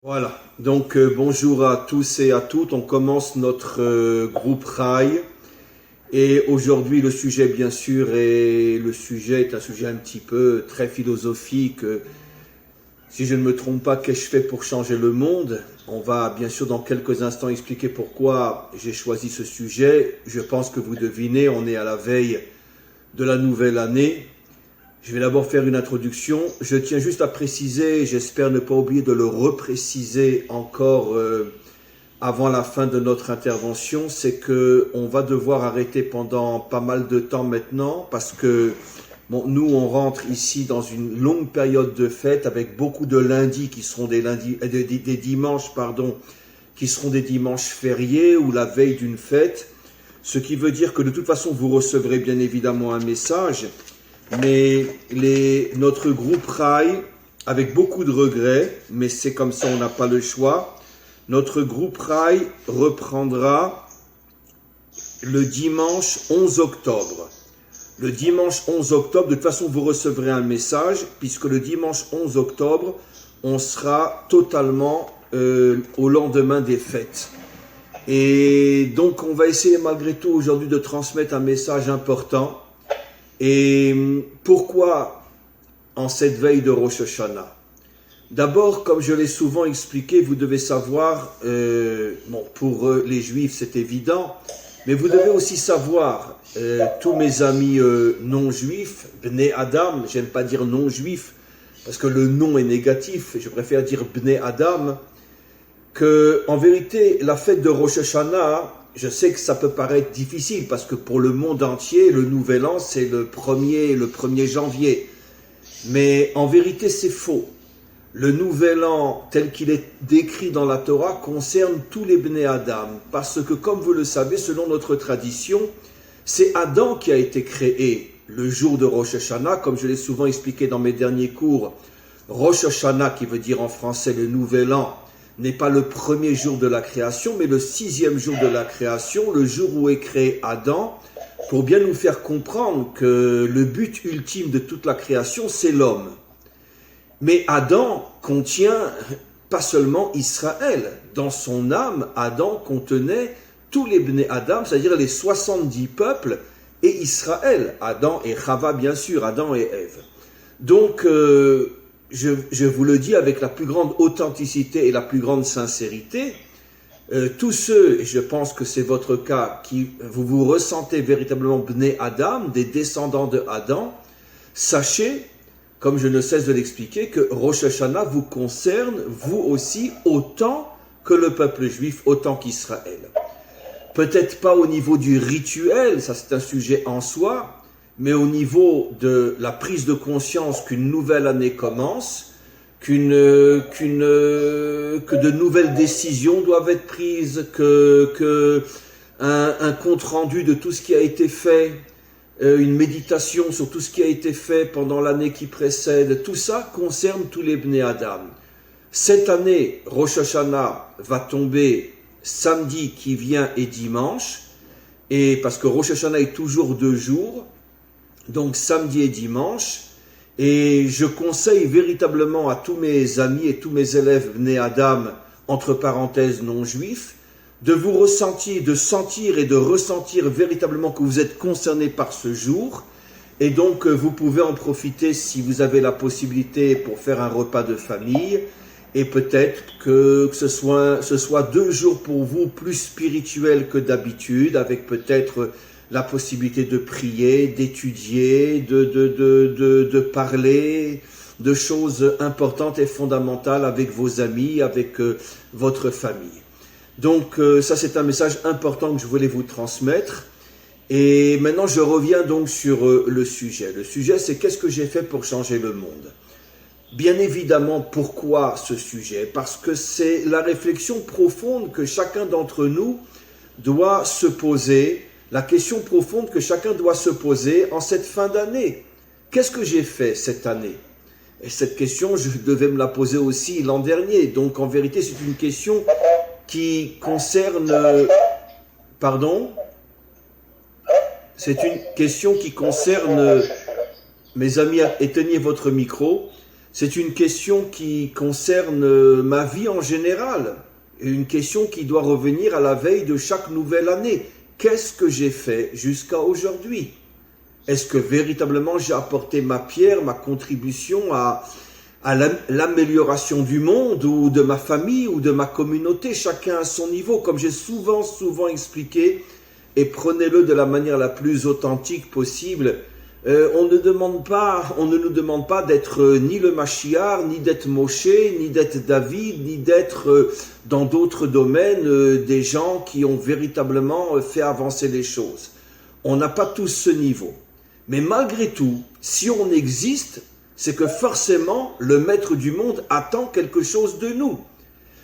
Voilà, donc bonjour à tous et à toutes, on commence notre groupe Rai et aujourd'hui le sujet bien sûr est un sujet un petit peu très philosophique. Si je ne me trompe pas, qu'ai-je fait pour changer le monde? On va bien sûr dans quelques instants expliquer pourquoi j'ai choisi ce sujet. Je pense que vous devinez, on est à la veille de la nouvelle année. Je vais d'abord faire une introduction. Je tiens juste à préciser, j'espère ne pas oublier de le repréciser encore avant la fin de notre intervention, c'est que on va devoir arrêter pendant pas mal de temps maintenant parce que nous on rentre ici dans une longue période de fête avec beaucoup de lundis qui seront des dimanches qui seront des dimanches fériés ou la veille d'une fête, ce qui veut dire que de toute façon vous recevrez bien évidemment un message. Mais notre groupe Rai, avec beaucoup de regrets, mais c'est comme ça, on n'a pas le choix, notre groupe Rai reprendra le dimanche 11 octobre. Le dimanche 11 octobre, de toute façon, vous recevrez un message, puisque le dimanche 11 octobre, on sera totalement au lendemain des fêtes. Et donc, on va essayer malgré tout aujourd'hui de transmettre un message important. Et pourquoi en cette veille de Rosh Hashanah? D'abord, comme je l'ai souvent expliqué, vous devez savoir, pour les Juifs c'est évident, mais vous devez aussi savoir, tous mes amis non-juifs, Bnei Adam, j'aime pas dire non-juifs, parce que le non est négatif, je préfère dire Bnei Adam, que en vérité, la fête de Rosh Hashanah, je sais que ça peut paraître difficile parce que pour le monde entier, le nouvel an, c'est le 1er janvier. Mais en vérité, c'est faux. Le nouvel an, tel qu'il est décrit dans la Torah, concerne tous les Bnei Adam. Parce que, comme vous le savez, selon notre tradition, c'est Adam qui a été créé le jour de Rosh Hashanah. Comme je l'ai souvent expliqué dans mes derniers cours, Rosh Hashanah, qui veut dire en français le nouvel an, n'est pas le premier jour de la création, mais le 6e jour de la création, le jour où est créé Adam, pour bien nous faire comprendre que le but ultime de toute la création, c'est l'homme. Mais Adam contient pas seulement Israël. Dans son âme, Adam contenait tous les Bnei Adam, c'est-à-dire les 70 peuples, et Israël. Adam et Chava, bien sûr, Adam et Ève. Donc, je vous le dis avec la plus grande authenticité et la plus grande sincérité, tous ceux, et je pense que c'est votre cas, qui vous ressentez véritablement Bnei Adam, des descendants de Adam, sachez, comme je ne cesse de l'expliquer, que Rosh Hashanah vous concerne, vous aussi, autant que le peuple juif, autant qu'Israël. Peut-être pas au niveau du rituel, ça c'est un sujet en soi, mais au niveau de la prise de conscience qu'une nouvelle année commence, que de nouvelles décisions doivent être prises, un compte rendu de tout ce qui a été fait, une méditation sur tout ce qui a été fait pendant l'année qui précède, tout ça concerne tous les Bnei Adam. Cette année, Rosh Hashanah va tomber samedi qui vient et dimanche, et parce que Rosh Hashanah est toujours 2 jours, donc samedi et dimanche, et je conseille véritablement à tous mes amis et tous mes élèves Bnei Adam, entre parenthèses non-juifs, de vous ressentir, de sentir et de ressentir véritablement que vous êtes concernés par ce jour, et donc vous pouvez en profiter si vous avez la possibilité pour faire un repas de famille, et peut-être que ce soit 2 jours pour vous plus spirituels que d'habitude, avec peut-être la possibilité de prier, d'étudier, de parler de choses importantes et fondamentales avec vos amis, avec votre famille. Donc ça c'est un message important que je voulais vous transmettre. Et maintenant je reviens donc sur le sujet. Le sujet c'est qu'est-ce que j'ai fait pour changer le monde? Bien évidemment, pourquoi ce sujet? Parce que c'est la réflexion profonde que chacun d'entre nous doit se poser, la question profonde que chacun doit se poser en cette fin d'année. Qu'est-ce que j'ai fait cette année? Et cette question, je devais me la poser aussi l'an dernier. Donc en vérité, c'est une question qui concerne... Pardon? C'est une question qui concerne... Mes amis, éteignez votre micro. C'est une question qui concerne ma vie en général, et une question qui doit revenir à la veille de chaque nouvelle année. Qu'est-ce que j'ai fait jusqu'à aujourd'hui? Est-ce que véritablement j'ai apporté ma pierre, ma contribution à l'amélioration du monde ou de ma famille ou de ma communauté, chacun à son niveau, comme j'ai souvent expliqué, et prenez-le de la manière la plus authentique possible. On ne nous demande pas d'être ni le Mashiach, ni d'être Moshe, ni d'être David, ni d'être dans d'autres domaines des gens qui ont véritablement fait avancer les choses. On n'a pas tous ce niveau. Mais malgré tout, si on existe, c'est que forcément le maître du monde attend quelque chose de nous.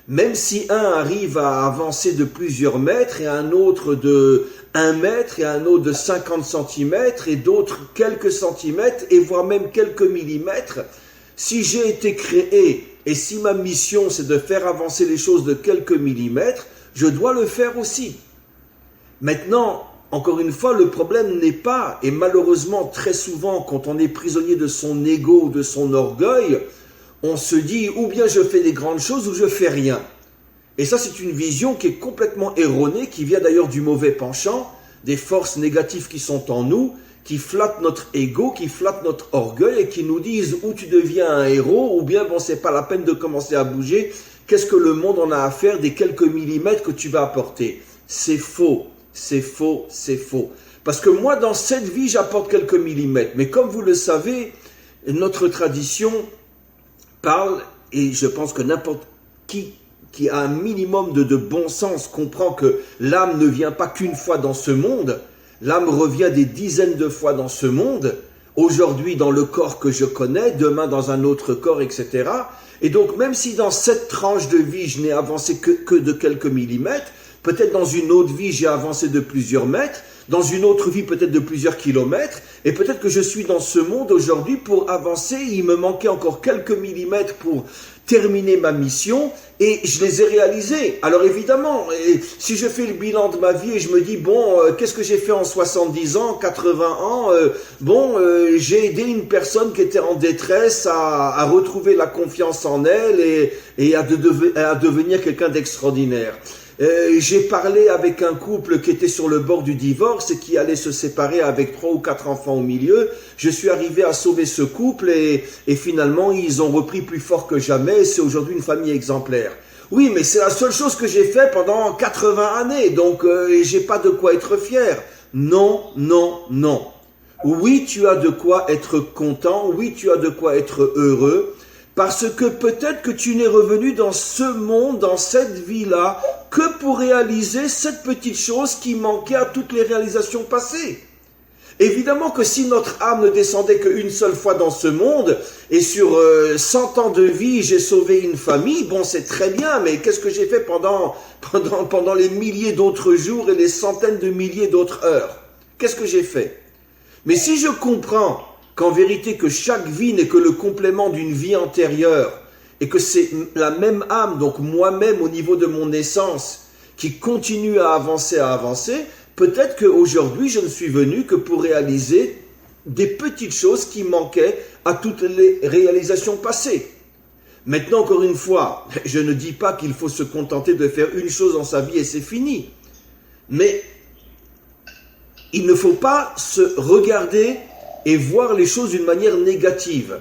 Même si un arrive à avancer de plusieurs mètres et un autre de 1 mètre et un autre de 50 centimètres et d'autres quelques centimètres et voire même quelques millimètres, si j'ai été créé et si ma mission c'est de faire avancer les choses de quelques millimètres, je dois le faire aussi. Maintenant, encore une fois, le problème n'est pas, et malheureusement très souvent quand on est prisonnier de son ego ou de son orgueil, on se dit ou bien je fais des grandes choses ou je fais rien. Et ça c'est une vision qui est complètement erronée, qui vient d'ailleurs du mauvais penchant, des forces négatives qui sont en nous, qui flattent notre ego, qui flattent notre orgueil et qui nous disent ou tu deviens un héros ou bien bon c'est pas la peine de commencer à bouger, qu'est-ce que le monde en a à faire des quelques millimètres que tu vas apporter? C'est faux, c'est faux, c'est faux. Parce que moi dans cette vie j'apporte quelques millimètres, mais comme vous le savez, notre tradition parle, et je pense que n'importe qui a un minimum de bon sens comprend que l'âme ne vient pas qu'une fois dans ce monde, l'âme revient des dizaines de fois dans ce monde, aujourd'hui dans le corps que je connais, demain dans un autre corps, etc. Et donc même si dans cette tranche de vie je n'ai avancé que de quelques millimètres, peut-être dans une autre vie j'ai avancé de plusieurs mètres, dans une autre vie peut-être de plusieurs kilomètres, et peut-être que je suis dans ce monde aujourd'hui pour avancer, il me manquait encore quelques millimètres pour terminer ma mission, et je les ai réalisés. Alors évidemment, si je fais le bilan de ma vie et je me dis, bon, qu'est-ce que j'ai fait en 70 ans, 80 ans, j'ai aidé une personne qui était en détresse à retrouver la confiance en elle et à devenir quelqu'un d'extraordinaire. J'ai parlé avec un couple qui était sur le bord du divorce et qui allait se séparer avec 3 ou 4 enfants au milieu. Je suis arrivé à sauver ce couple et finalement ils ont repris plus fort que jamais. C'est aujourd'hui une famille exemplaire. Oui, mais c'est la seule chose que j'ai fait pendant 80 années, donc j'ai pas de quoi être fier. Non, non, non. Oui, tu as de quoi être content, oui, tu as de quoi être heureux, parce que peut-être que tu n'es revenu dans ce monde, dans cette vie-là, que pour réaliser cette petite chose qui manquait à toutes les réalisations passées. Évidemment que si notre âme ne descendait qu'une seule fois dans ce monde, et sur 100 ans de vie, j'ai sauvé une famille, bon c'est très bien, mais qu'est-ce que j'ai fait pendant les milliers d'autres jours et les centaines de milliers d'autres heures? Qu'est-ce que j'ai fait? Mais si je comprends qu'en vérité que chaque vie n'est que le complément d'une vie antérieure, et que c'est la même âme, donc moi-même au niveau de mon essence, qui continue à avancer, peut-être qu'aujourd'hui je ne suis venu que pour réaliser des petites choses qui manquaient à toutes les réalisations passées. Maintenant, encore une fois, je ne dis pas qu'il faut se contenter de faire une chose dans sa vie et c'est fini. Mais il ne faut pas se regarder et voir les choses d'une manière négative.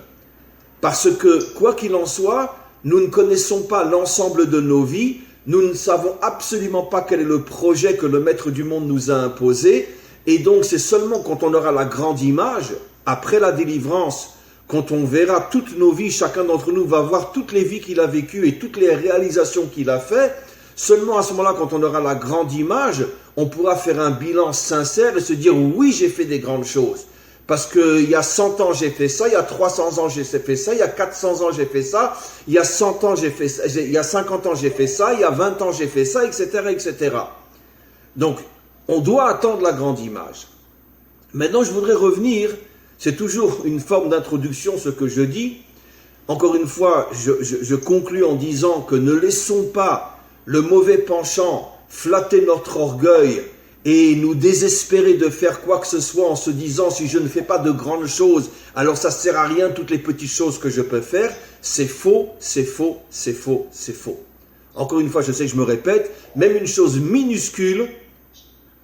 Parce que, quoi qu'il en soit, nous ne connaissons pas l'ensemble de nos vies, nous ne savons absolument pas quel est le projet que le maître du monde nous a imposé, et donc c'est seulement quand on aura la grande image, après la délivrance, quand on verra toutes nos vies, chacun d'entre nous va voir toutes les vies qu'il a vécues et toutes les réalisations qu'il a faites, seulement à ce moment-là, quand on aura la grande image, on pourra faire un bilan sincère et se dire oui, j'ai fait des grandes choses. Parce qu'il y a 100 ans j'ai fait ça, il y a 300 ans j'ai fait ça, il y a 400 ans j'ai fait ça, il y a 100 ans j'ai fait ça, il y a 50 ans j'ai fait ça, il y a 20 ans j'ai fait ça, etc., etc. Donc, on doit attendre la grande image. Maintenant, je voudrais revenir, c'est toujours une forme d'introduction ce que je dis. Encore une fois, je conclus en disant que ne laissons pas le mauvais penchant flatter notre orgueil et nous désespérer de faire quoi que ce soit en se disant si je ne fais pas de grandes choses, alors ça ne sert à rien toutes les petites choses que je peux faire, c'est faux, c'est faux, c'est faux, c'est faux. Encore une fois, je sais que je me répète, même une chose minuscule,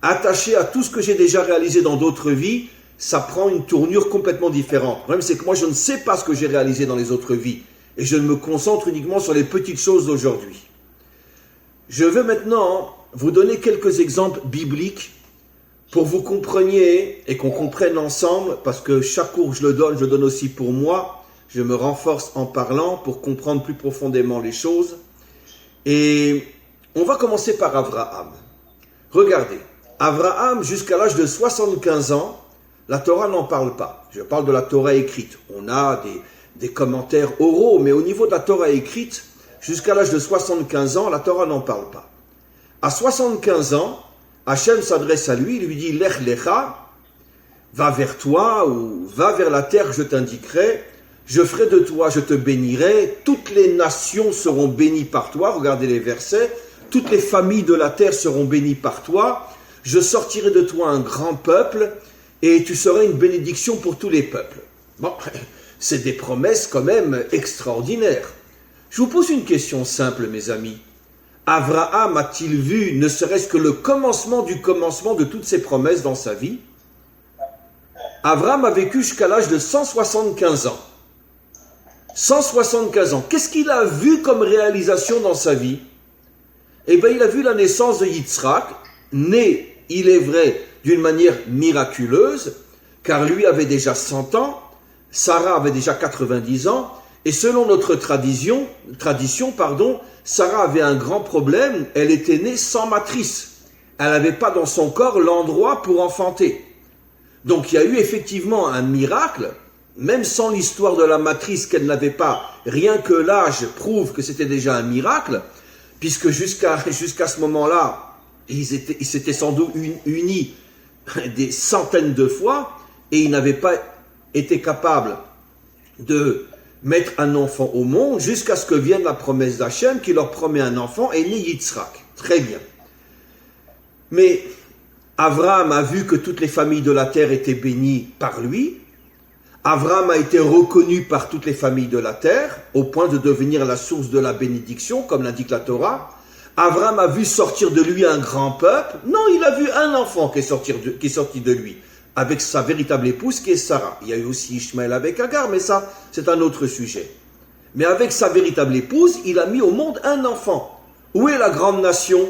attachée à tout ce que j'ai déjà réalisé dans d'autres vies, ça prend une tournure complètement différente. Le problème, c'est que moi, je ne sais pas ce que j'ai réalisé dans les autres vies, et je ne me concentre uniquement sur les petites choses d'aujourd'hui. Je veux maintenant vous donner quelques exemples bibliques pour que vous compreniez et qu'on comprenne ensemble, parce que chaque cours que je le donne aussi pour moi, je me renforce en parlant pour comprendre plus profondément les choses. Et on va commencer par Abraham. Regardez, Abraham, jusqu'à l'âge de 75 ans, la Torah n'en parle pas. Je parle de la Torah écrite. On a des commentaires oraux, mais au niveau de la Torah écrite, jusqu'à l'âge de 75 ans, la Torah n'en parle pas. À 75 ans, Hachem s'adresse à lui, il lui dit « Lech lecha » va vers toi ou va vers la terre que je t'indiquerai, je ferai de toi, je te bénirai, toutes les nations seront bénies par toi, regardez les versets, toutes les familles de la terre seront bénies par toi, je sortirai de toi un grand peuple et tu seras une bénédiction pour tous les peuples. Bon, c'est des promesses quand même extraordinaires. Je vous pose une question simple, mes amis. Abraham a-t-il vu ne serait-ce que le commencement du commencement de toutes ces promesses dans sa vie? Abraham a vécu jusqu'à l'âge de 175 ans. 175 ans. Qu'est-ce qu'il a vu comme réalisation dans sa vie? Eh bien, il a vu la naissance de Yitzhak, né, il est vrai, d'une manière miraculeuse, car lui avait déjà 100 ans, Sarah avait déjà 90 ans, et selon notre tradition, Sarah avait un grand problème, elle était née sans matrice. Elle n'avait pas dans son corps l'endroit pour enfanter. Donc il y a eu effectivement un miracle, même sans l'histoire de la matrice qu'elle n'avait pas, rien que l'âge prouve que c'était déjà un miracle, puisque jusqu'à ce moment-là, ils s'étaient sans doute unis des centaines de fois, et ils n'avaient pas été capables de mettre un enfant au monde jusqu'à ce que vienne la promesse d'Hachem qui leur promet un enfant et né Yitzhak. Très bien. Mais Abraham a vu que toutes les familles de la terre étaient bénies par lui. Abraham a été reconnu par toutes les familles de la terre au point de devenir la source de la bénédiction, comme l'indique la Torah. Abraham a vu sortir de lui un grand peuple. Non, il a vu un enfant qui est sorti de lui, avec sa véritable épouse qui est Sarah. Il y a eu aussi Ishmaël avec Agar, mais ça, c'est un autre sujet. Mais avec sa véritable épouse, il a mis au monde un enfant. Où est la grande nation?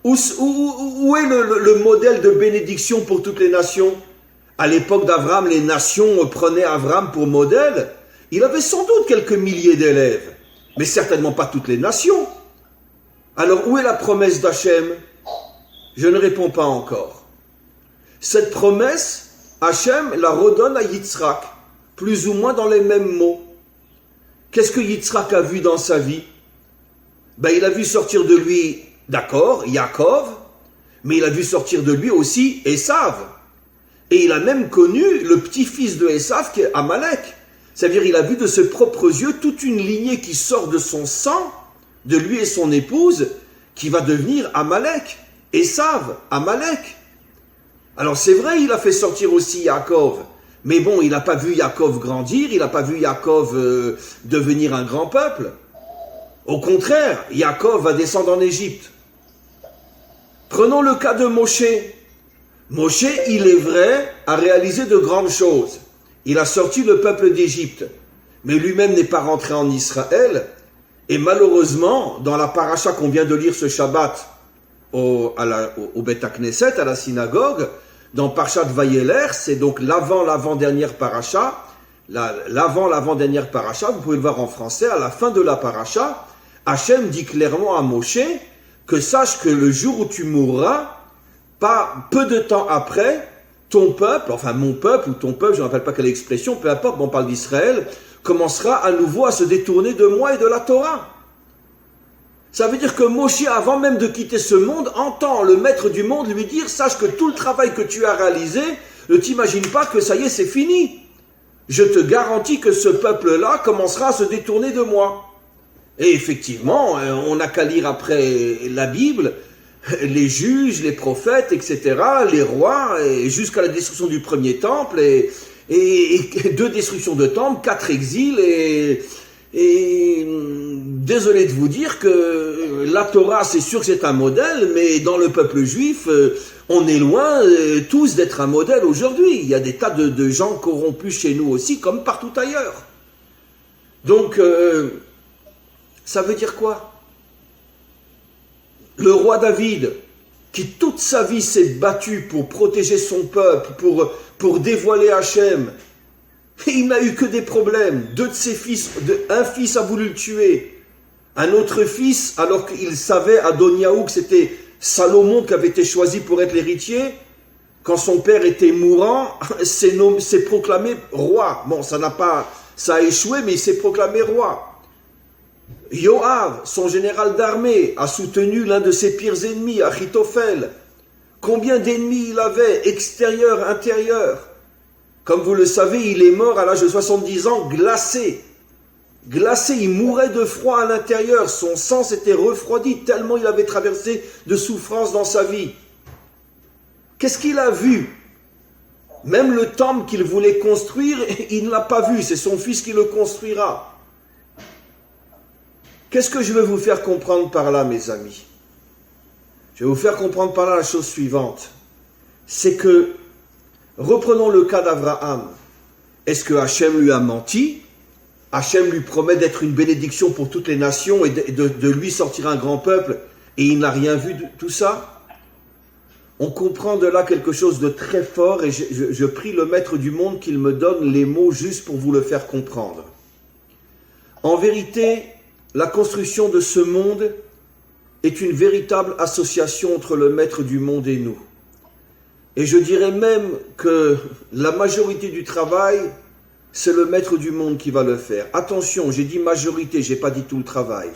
Où est le modèle de bénédiction pour toutes les nations? À l'époque d'Abraham, les nations prenaient Abraham pour modèle. Il avait sans doute quelques milliers d'élèves, mais certainement pas toutes les nations. Alors où est la promesse d'Hachem? Je ne réponds pas encore. Cette promesse, Hachem la redonne à Yitzhak, plus ou moins dans les mêmes mots. Qu'est-ce que Yitzhak a vu dans sa vie? Il a vu sortir de lui, d'accord, Yaakov, mais il a vu sortir de lui aussi Esav. Et il a même connu le petit-fils de Esav qui est Amalek. C'est-à-dire il a vu de ses propres yeux toute une lignée qui sort de son sang, de lui et son épouse, qui va devenir Amalek. Esav, Amalek. Alors c'est vrai, il a fait sortir aussi Yaakov, mais bon, il n'a pas vu Yaakov grandir, il n'a pas vu Yaakov devenir un grand peuple. Au contraire, Yaakov va descendre en Égypte. Prenons le cas de Moshe. Moshe, il est vrai, a réalisé de grandes choses. Il a sorti le peuple d'Égypte, mais lui-même n'est pas rentré en Israël. Et malheureusement, dans la paracha qu'on vient de lire ce Shabbat, au Beth Knesset, à la synagogue, dans Parashat Vayeler, c'est donc l'avant-dernière paracha, l'avant-dernière paracha, vous pouvez le voir en français, à la fin de la paracha, Hachem dit clairement à Moshe que sache que le jour où tu mourras, pas peu de temps après, ton peuple, enfin mon peuple ou ton peuple, je ne rappelle pas quelle expression, peu importe, on parle d'Israël, commencera à nouveau à se détourner de moi et de la Torah. Ça veut dire que Moshe, avant même de quitter ce monde, entend le maître du monde lui dire « Sache que tout le travail que tu as réalisé, ne t'imagine pas que ça y est, c'est fini. Je te garantis que ce peuple-là commencera à se détourner de moi. » Et effectivement, on n'a qu'à lire après la Bible, les juges, les prophètes, etc., les rois, et jusqu'à la destruction du premier temple, et 2 destructions de temples, 4 exils, et désolé de vous dire que la Torah, c'est sûr que c'est un modèle, mais dans le peuple juif, on est loin tous d'être un modèle aujourd'hui. Il y a des tas de gens corrompus chez nous aussi, comme partout ailleurs. Donc, ça veut dire quoi? Le roi David, qui toute sa vie s'est battu pour protéger son peuple, pour dévoiler Hachem, il n'a eu que des problèmes. 2 de ses fils, un fils a voulu le tuer. Un autre fils, alors qu'il savait, Adoniaou, que c'était Salomon qui avait été choisi pour être l'héritier, quand son père était mourant, s'est proclamé roi. Bon, ça a échoué, mais il s'est proclamé roi. Yoav, son général d'armée, a soutenu l'un de ses pires ennemis, Achitophel. Combien d'ennemis il avait, extérieurs, intérieurs? Comme vous le savez, il est mort à l'âge de 70 ans, glacé. Glacé, il mourait de froid à l'intérieur. Son sang s'était refroidi tellement il avait traversé de souffrances dans sa vie. Qu'est-ce qu'il a vu? Même le temple qu'il voulait construire, il ne l'a pas vu. C'est son fils qui le construira. Qu'est-ce que je veux vous faire comprendre par là, mes amis? Je vais vous faire comprendre par là la chose suivante. C'est que, reprenons le cas d'Abraham. Est-ce que Hachem lui a menti? Hachem lui promet d'être une bénédiction pour toutes les nations et de lui sortir un grand peuple, et il n'a rien vu de tout ça? On comprend de là quelque chose de très fort, et je prie le maître du monde qu'il me donne les mots juste pour vous le faire comprendre. En vérité, la construction de ce monde est une véritable association entre le maître du monde et nous. Et je dirais même que la majorité du travail, c'est le maître du monde qui va le faire. Attention, j'ai dit majorité, j'ai pas dit tout le travail.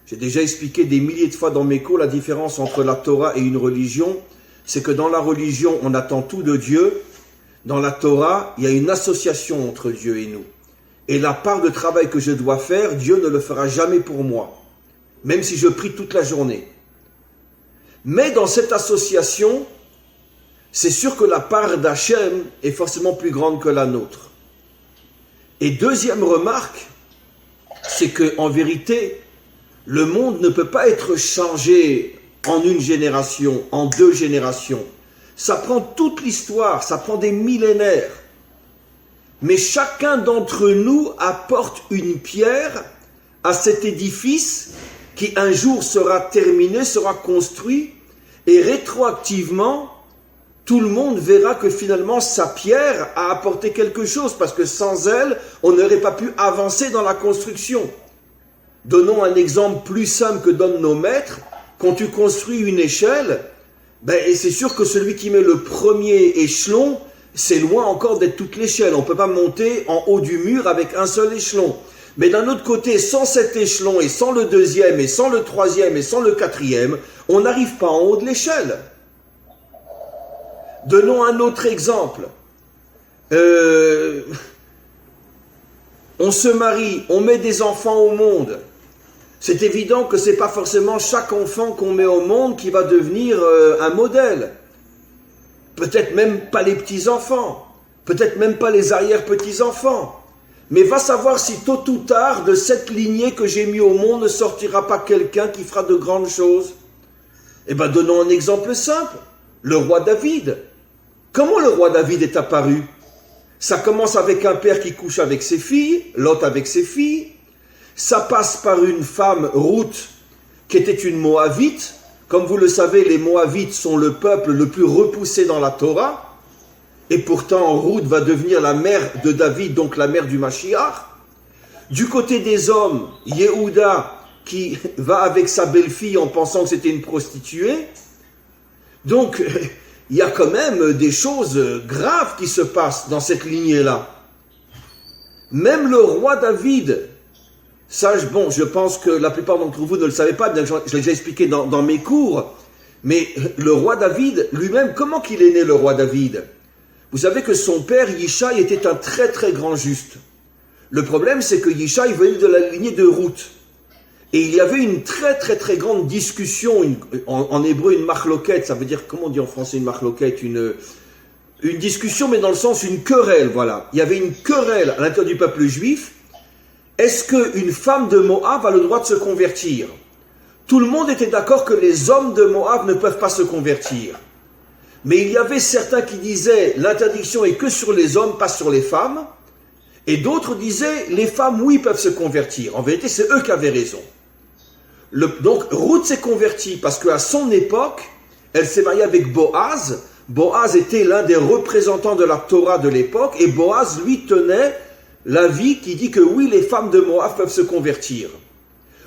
J'ai déjà expliqué des milliers de fois dans mes cours la différence entre la Torah et une religion. C'est que dans la religion, on attend tout de Dieu. Dans la Torah, il y a une association entre Dieu et nous. Et la part de travail que je dois faire, Dieu ne le fera jamais pour moi, même si je prie toute la journée. Mais dans cette association, c'est sûr que la part d'Hachem est forcément plus grande que la nôtre. Et deuxième remarque, c'est qu'en vérité, le monde ne peut pas être changé en une génération, en 2 générations. Ça prend toute l'histoire, ça prend des millénaires. Mais chacun d'entre nous apporte une pierre à cet édifice qui un jour sera terminé, sera construit, et rétroactivement, tout le monde verra que finalement sa pierre a apporté quelque chose, parce que sans elle, on n'aurait pas pu avancer dans la construction. Donnons un exemple plus simple que donnent nos maîtres. Quand tu construis une échelle, c'est sûr que celui qui met le premier échelon, c'est loin encore d'être toute l'échelle. On ne peut pas monter en haut du mur avec un seul échelon. Mais d'un autre côté, sans cet échelon, et sans le deuxième, et sans le troisième, et sans le quatrième, on n'arrive pas en haut de l'échelle. Donnons un autre exemple. On se marie, on met des enfants au monde. C'est évident que ce n'est pas forcément chaque enfant qu'on met au monde qui va devenir un modèle. Peut-être même pas les petits-enfants, peut-être même pas les arrière-petits-enfants. Mais va savoir si tôt ou tard, de cette lignée que j'ai mis au monde, ne sortira pas quelqu'un qui fera de grandes choses. Eh bien, donnons un exemple simple. Le roi David. Comment le roi David est apparu? Ça commence avec un père qui couche avec ses filles, l'autre avec ses filles. Ça passe par une femme, Ruth, qui était une Moabite. Comme vous le savez, les Moabites sont le peuple le plus repoussé dans la Torah. Et pourtant, Ruth va devenir la mère de David, donc la mère du Mashiach. Du côté des hommes, Yehuda, qui va avec sa belle-fille en pensant que c'était une prostituée. Donc, il y a quand même des choses graves qui se passent dans cette lignée-là. Même le roi David, ça, je pense que la plupart d'entre vous ne le savez pas, bien que je l'ai déjà expliqué dans mes cours, mais le roi David, lui-même, comment qu'il est né le roi David? Vous savez que son père, Yishai, était un très très grand juste. Le problème, c'est que Yishai venait de la lignée de Ruth. Et il y avait une très grande discussion, en hébreu une marloquette, ça veut dire, comment on dit en français une marloquette, une discussion, mais dans le sens une querelle, voilà. Il y avait une querelle à l'intérieur du peuple juif. Est-ce qu'une femme de Moab a le droit de se convertir? Tout le monde était d'accord que les hommes de Moab ne peuvent pas se convertir. Mais il y avait certains qui disaient l'interdiction est que sur les hommes, pas sur les femmes. Et d'autres disaient les femmes, oui, peuvent se convertir. En vérité, c'est eux qui avaient raison. Donc, Ruth s'est convertie parce qu'à son époque, elle s'est mariée avec Boaz. Boaz était l'un des représentants de la Torah de l'époque. Et Boaz, lui, tenait l'avis qui dit que oui, les femmes de Moab peuvent se convertir.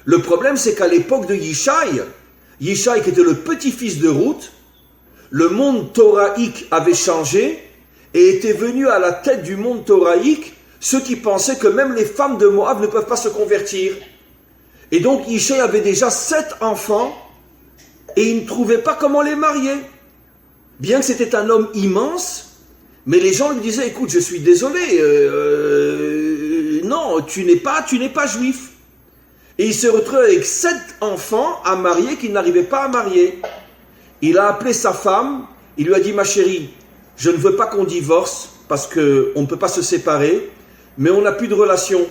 Le problème, c'est qu'à l'époque de Yishai qui était le petit-fils de Ruth, le monde thoraïque avait changé et était venu à la tête du monde thoraïque ceux qui pensaient que même les femmes de Moab ne peuvent pas se convertir. Et donc Yishai avait déjà 7 enfants et il ne trouvait pas comment les marier. Bien que c'était un homme immense, mais les gens lui disaient, écoute, je suis désolé, non, tu n'es pas juif. Et il se retrouve avec 7 enfants à marier qu'il n'arrivait pas à marier. Il a appelé sa femme, il lui a dit, ma chérie, je ne veux pas qu'on divorce parce qu'on ne peut pas se séparer, mais on n'a plus de relation.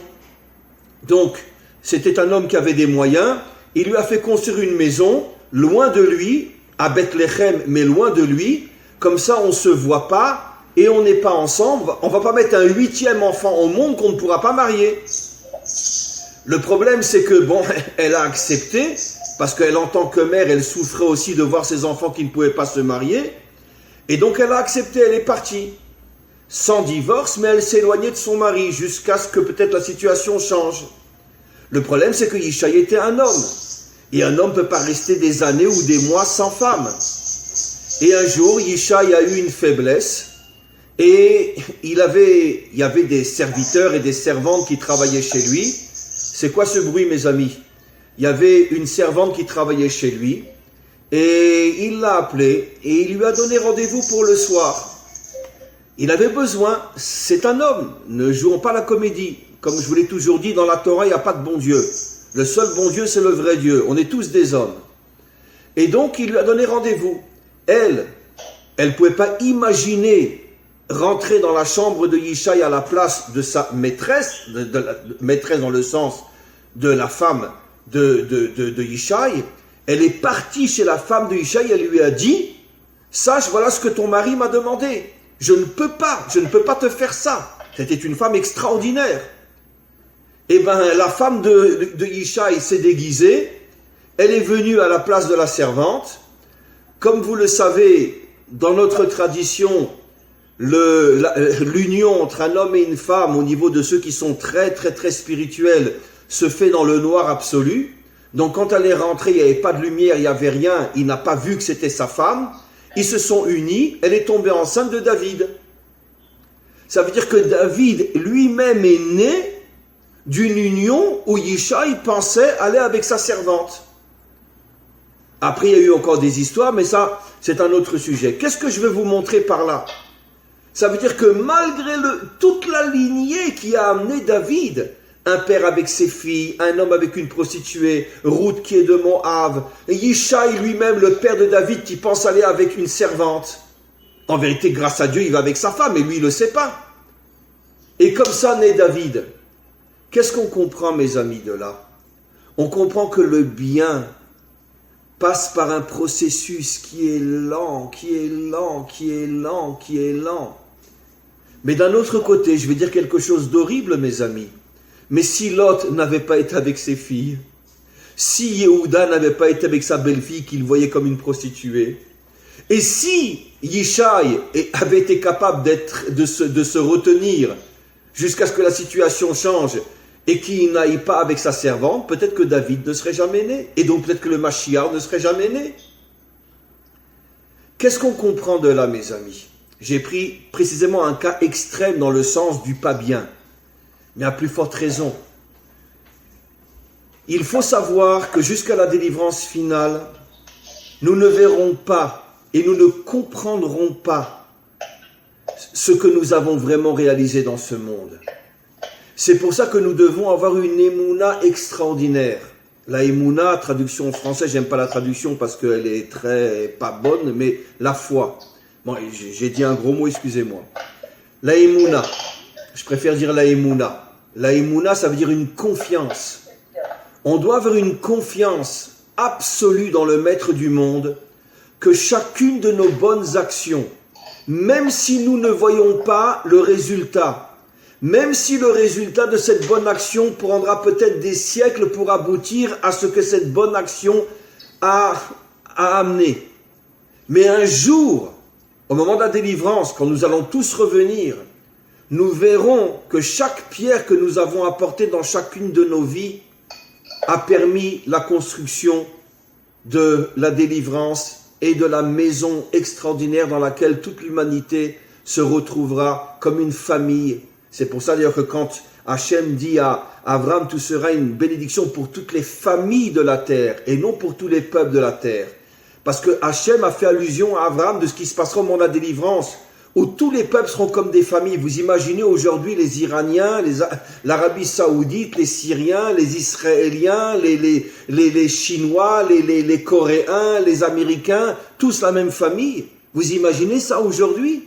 Donc, c'était un homme qui avait des moyens, il lui a fait construire une maison, loin de lui, à Bethléem, mais loin de lui, comme ça on ne se voit pas et on n'est pas ensemble, on ne va pas mettre un 8e enfant au monde qu'on ne pourra pas marier. Le problème, c'est que, bon, elle a accepté, parce qu'elle, en tant que mère, elle souffrait aussi de voir ses enfants qui ne pouvaient pas se marier. Et donc, elle a accepté, elle est partie. Sans divorce, mais elle s'est éloignée de son mari, jusqu'à ce que peut-être la situation change. Le problème, c'est que Yishai était un homme. Et un homme ne peut pas rester des années ou des mois sans femme. Et un jour, Yishai a eu une faiblesse. Et il y avait des serviteurs et des servantes qui travaillaient chez lui. C'est quoi ce bruit, mes amis? Il y avait une servante qui travaillait chez lui et il l'a appelée et il lui a donné rendez-vous pour le soir. Il avait besoin, c'est un homme, ne jouons pas la comédie. Comme je vous l'ai toujours dit, dans la Torah, il n'y a pas de bon Dieu. Le seul bon Dieu, c'est le vrai Dieu. On est tous des hommes. Et donc, il lui a donné rendez-vous. Elle ne pouvait pas imaginer rentrer dans la chambre de Yishai à la place de sa maîtresse, maîtresse dans le sens de la femme de Yishai. Elle est partie chez la femme de Yishai, elle lui a dit, sache, voilà ce que ton mari m'a demandé. Je ne peux pas te faire ça. C'était une femme extraordinaire. Eh bien, la femme de Yishai s'est déguisée, elle est venue à la place de la servante. Comme vous le savez, dans notre tradition, l'union entre un homme et une femme au niveau de ceux qui sont très spirituels se fait dans le noir absolu. Donc quand elle est rentrée, il n'y avait pas de lumière, il n'y avait rien, il n'a pas vu que c'était sa femme. Ils se sont unis, elle est tombée enceinte de David. Ça veut dire que David lui-même est né d'une union où Yishai pensait aller avec sa servante. Après, il y a eu encore des histoires, mais ça, c'est un autre sujet. Qu'est-ce que je veux vous montrer par là? Ça veut dire que malgré toute la lignée qui a amené David, un père avec ses filles, un homme avec une prostituée, Ruth qui est de Moab, et Yishai lui-même, le père de David, qui pense aller avec une servante. En vérité, grâce à Dieu, il va avec sa femme, et lui, il ne le sait pas. Et comme ça naît David. Qu'est-ce qu'on comprend, mes amis, de là? On comprend que le bien passe par un processus qui est lent. Mais d'un autre côté, je vais dire quelque chose d'horrible, mes amis. Mais si Lot n'avait pas été avec ses filles, si Yehuda n'avait pas été avec sa belle-fille qu'il voyait comme une prostituée, et si Yishai avait été capable de se retenir jusqu'à ce que la situation change et qu'il n'aille pas avec sa servante, peut-être que David ne serait jamais né. Et donc peut-être que le Mashiach ne serait jamais né. Qu'est-ce qu'on comprend de là, mes amis? J'ai pris précisément un cas extrême dans le sens du pas bien. Mais à plus forte raison. Il faut savoir que jusqu'à la délivrance finale, nous ne verrons pas et nous ne comprendrons pas ce que nous avons vraiment réalisé dans ce monde. C'est pour ça que nous devons avoir une émouna extraordinaire. La émouna, traduction en français, j'aime pas la traduction parce qu'elle est pas bonne, mais la foi. Bon, j'ai dit un gros mot, excusez-moi. La émouna, je préfère dire la émouna. La émouna, ça veut dire une confiance. On doit avoir une confiance absolue dans le Maître du monde, que chacune de nos bonnes actions, même si nous ne voyons pas le résultat, même si le résultat de cette bonne action prendra peut-être des siècles pour aboutir à ce que cette bonne action a amené. Mais un jour, au moment de la délivrance, quand nous allons tous revenir, nous verrons que chaque pierre que nous avons apportée dans chacune de nos vies a permis la construction de la délivrance et de la maison extraordinaire dans laquelle toute l'humanité se retrouvera comme une famille. C'est pour ça d'ailleurs que quand Hachem dit à Abraham, tout sera une bénédiction pour toutes les familles de la terre et non pour tous les peuples de la terre. Parce que Hachem a fait allusion à Abraham de ce qui se passera au moment de la délivrance, où tous les peuples seront comme des familles. Vous imaginez aujourd'hui les Iraniens, l'Arabie Saoudite, les Syriens, les Israéliens, les Chinois, les Coréens, les Américains, tous la même famille. Vous imaginez ça aujourd'hui?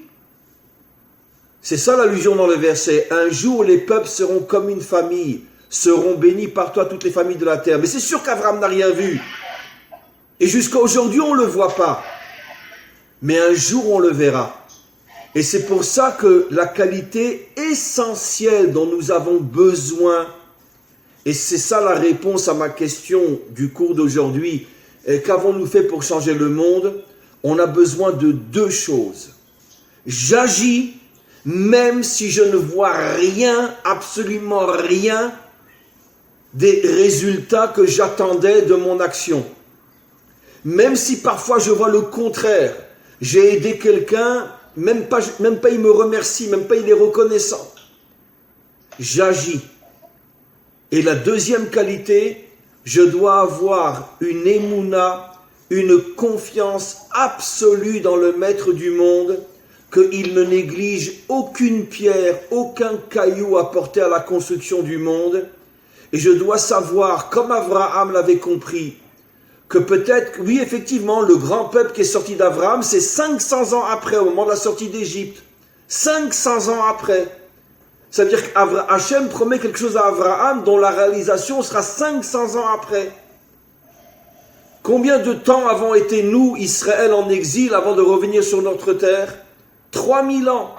C'est ça l'allusion dans le verset. Un jour, les peuples seront comme une famille, seront bénis par toi toutes les familles de la terre. Mais c'est sûr qu'Abraham n'a rien vu. Et jusqu'à aujourd'hui, on ne le voit pas. Mais un jour, on le verra. Et c'est pour ça que la qualité essentielle dont nous avons besoin, et c'est ça la réponse à ma question du cours d'aujourd'hui, qu'avons-nous fait pour changer le monde? On a besoin de deux choses. J'agis, même si je ne vois rien, absolument rien, des résultats que j'attendais de mon action. Même si parfois je vois le contraire, j'ai aidé quelqu'un, même pas il me remercie, même pas il est reconnaissant. J'agis. Et la deuxième qualité, je dois avoir une émouna, une confiance absolue dans le Maître du monde, qu'il ne néglige aucune pierre, aucun caillou apporté à la construction du monde. Et je dois savoir, comme Abraham l'avait compris, que peut-être, oui, effectivement, le grand peuple qui est sorti d'Abraham, c'est 500 ans après, au moment de la sortie d'Égypte. 500 ans après. Ça veut dire qu'Hachem promet quelque chose à Abraham dont la réalisation sera 500 ans après. Combien de temps avons été nous, Israël, en exil avant de revenir sur notre terre? 3000 ans,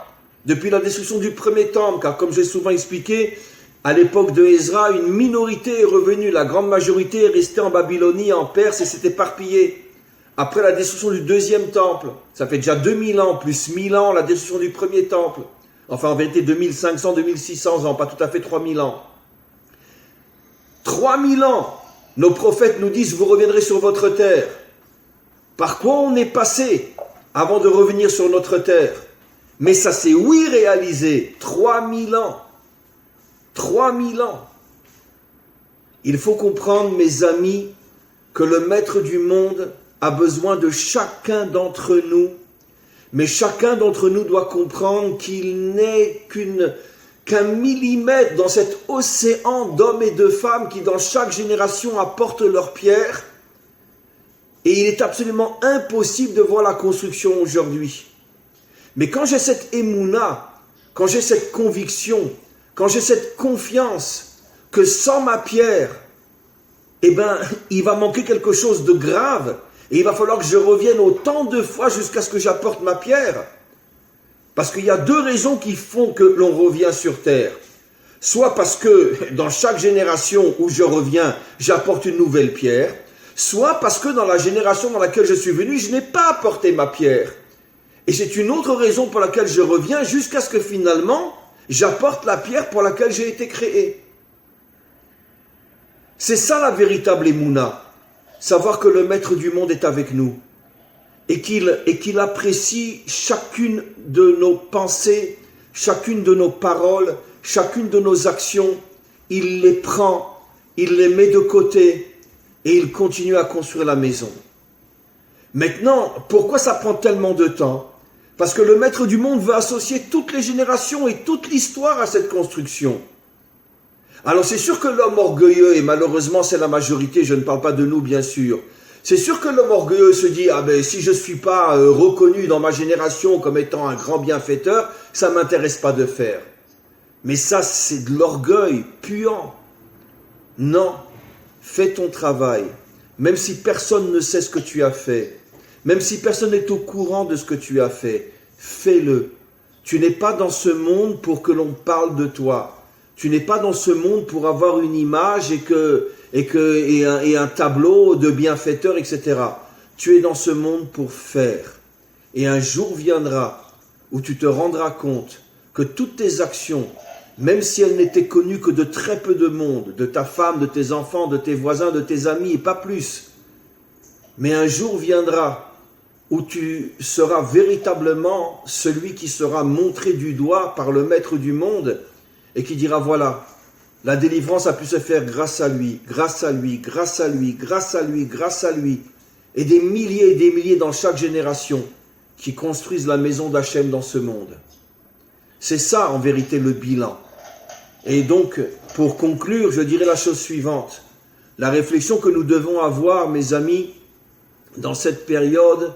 depuis la destruction du premier temple, car comme j'ai souvent expliqué, à l'époque de Ezra, une minorité est revenue, la grande majorité est restée en Babylonie, en Perse et s'est éparpillée. Après la destruction du deuxième temple, ça fait déjà 2000 ans, plus 1000 ans, la destruction du premier temple. Enfin, en vérité, 2500, 2600 ans, pas tout à fait 3000 ans. 3000 ans, nos prophètes nous disent, vous reviendrez sur votre terre. Par quoi on est passé avant de revenir sur notre terre? Mais ça s'est oui réalisé, 3000 ans. 3000 ans. Il faut comprendre, mes amis, que le Maître du monde a besoin de chacun d'entre nous. Mais chacun d'entre nous doit comprendre qu'il n'est qu'un millimètre dans cet océan d'hommes et de femmes qui, dans chaque génération, apportent leur pierre. Et il est absolument impossible de voir la construction aujourd'hui. Mais quand j'ai cette émouna, quand j'ai cette conviction, quand j'ai cette confiance que sans ma pierre, il va manquer quelque chose de grave et il va falloir que je revienne autant de fois jusqu'à ce que j'apporte ma pierre. Parce qu'il y a deux raisons qui font que l'on revient sur terre. Soit parce que dans chaque génération où je reviens, j'apporte une nouvelle pierre, soit parce que dans la génération dans laquelle je suis venu, je n'ai pas apporté ma pierre. Et c'est une autre raison pour laquelle je reviens jusqu'à ce que finalement, j'apporte la pierre pour laquelle j'ai été créé. C'est ça la véritable émouna. Savoir que le Maître du monde est avec nous. Et qu'il apprécie chacune de nos pensées, chacune de nos paroles, chacune de nos actions. Il les prend, il les met de côté et il continue à construire la maison. Maintenant, pourquoi ça prend tellement de temps? Parce que le Maître du monde veut associer toutes les générations et toute l'histoire à cette construction. Alors c'est sûr que l'homme orgueilleux, et malheureusement c'est la majorité, je ne parle pas de nous bien sûr, c'est sûr que l'homme orgueilleux se dit, ah ben si je ne suis pas reconnu dans ma génération comme étant un grand bienfaiteur, ça ne m'intéresse pas de faire. Mais ça c'est de l'orgueil puant. Non, fais ton travail, même si personne ne sait ce que tu as fait, même si personne n'est au courant de ce que tu as fait, fais-le. Tu n'es pas dans ce monde pour que l'on parle de toi. Tu n'es pas dans ce monde pour avoir une image et un tableau de bienfaiteur, etc. Tu es dans ce monde pour faire. Et un jour viendra où tu te rendras compte que toutes tes actions, même si elles n'étaient connues que de très peu de monde, de ta femme, de tes enfants, de tes voisins, de tes amis, et pas plus, mais un jour viendra où tu seras véritablement celui qui sera montré du doigt par le maître du monde et qui dira voilà, la délivrance a pu se faire grâce à lui, grâce à lui, grâce à lui, grâce à lui, grâce à lui, et des milliers dans chaque génération qui construisent la maison d'Hachem dans ce monde. C'est ça en vérité le bilan. Et donc, pour conclure, je dirais la chose suivante. La réflexion que nous devons avoir, mes amis, dans cette période,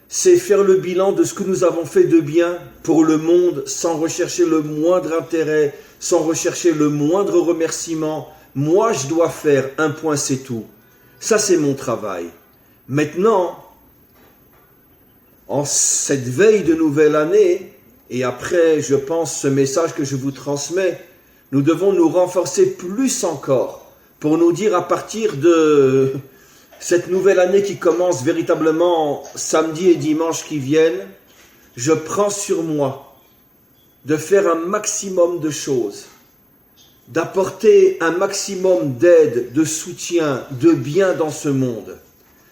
c'est faire le bilan de ce que nous avons fait de bien pour le monde sans rechercher le moindre intérêt, sans rechercher le moindre remerciement. Moi, je dois faire un point, c'est tout. Ça, c'est mon travail. Maintenant, en cette veille de nouvelle année, et après, je pense, ce message que je vous transmets, nous devons nous renforcer plus encore pour nous dire à partir de cette nouvelle année qui commence véritablement samedi et dimanche qui viennent, je prends sur moi de faire un maximum de choses, d'apporter un maximum d'aide, de soutien, de bien dans ce monde.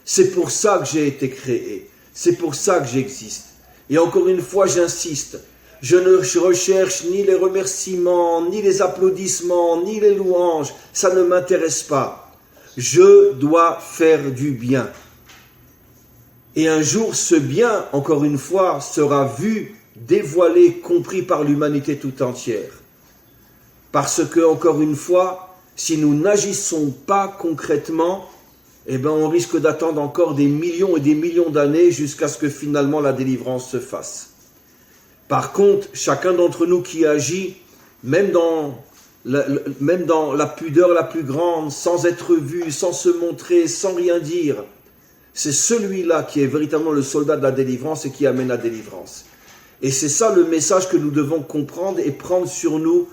C'est pour ça que j'ai été créé, c'est pour ça que j'existe. Et encore une fois, j'insiste, je ne recherche ni les remerciements, ni les applaudissements, ni les louanges, ça ne m'intéresse pas. Je dois faire du bien. Et un jour, ce bien, encore une fois, sera vu, dévoilé, compris par l'humanité tout entière. Parce que, encore une fois, si nous n'agissons pas concrètement, eh bien, on risque d'attendre encore des millions et des millions d'années jusqu'à ce que finalement la délivrance se fasse. Par contre, chacun d'entre nous qui agit, même dans la pudeur la plus grande, sans être vu, sans se montrer, sans rien dire, c'est celui-là qui est véritablement le soldat de la délivrance et qui amène la délivrance. Et c'est ça le message que nous devons comprendre et prendre sur nous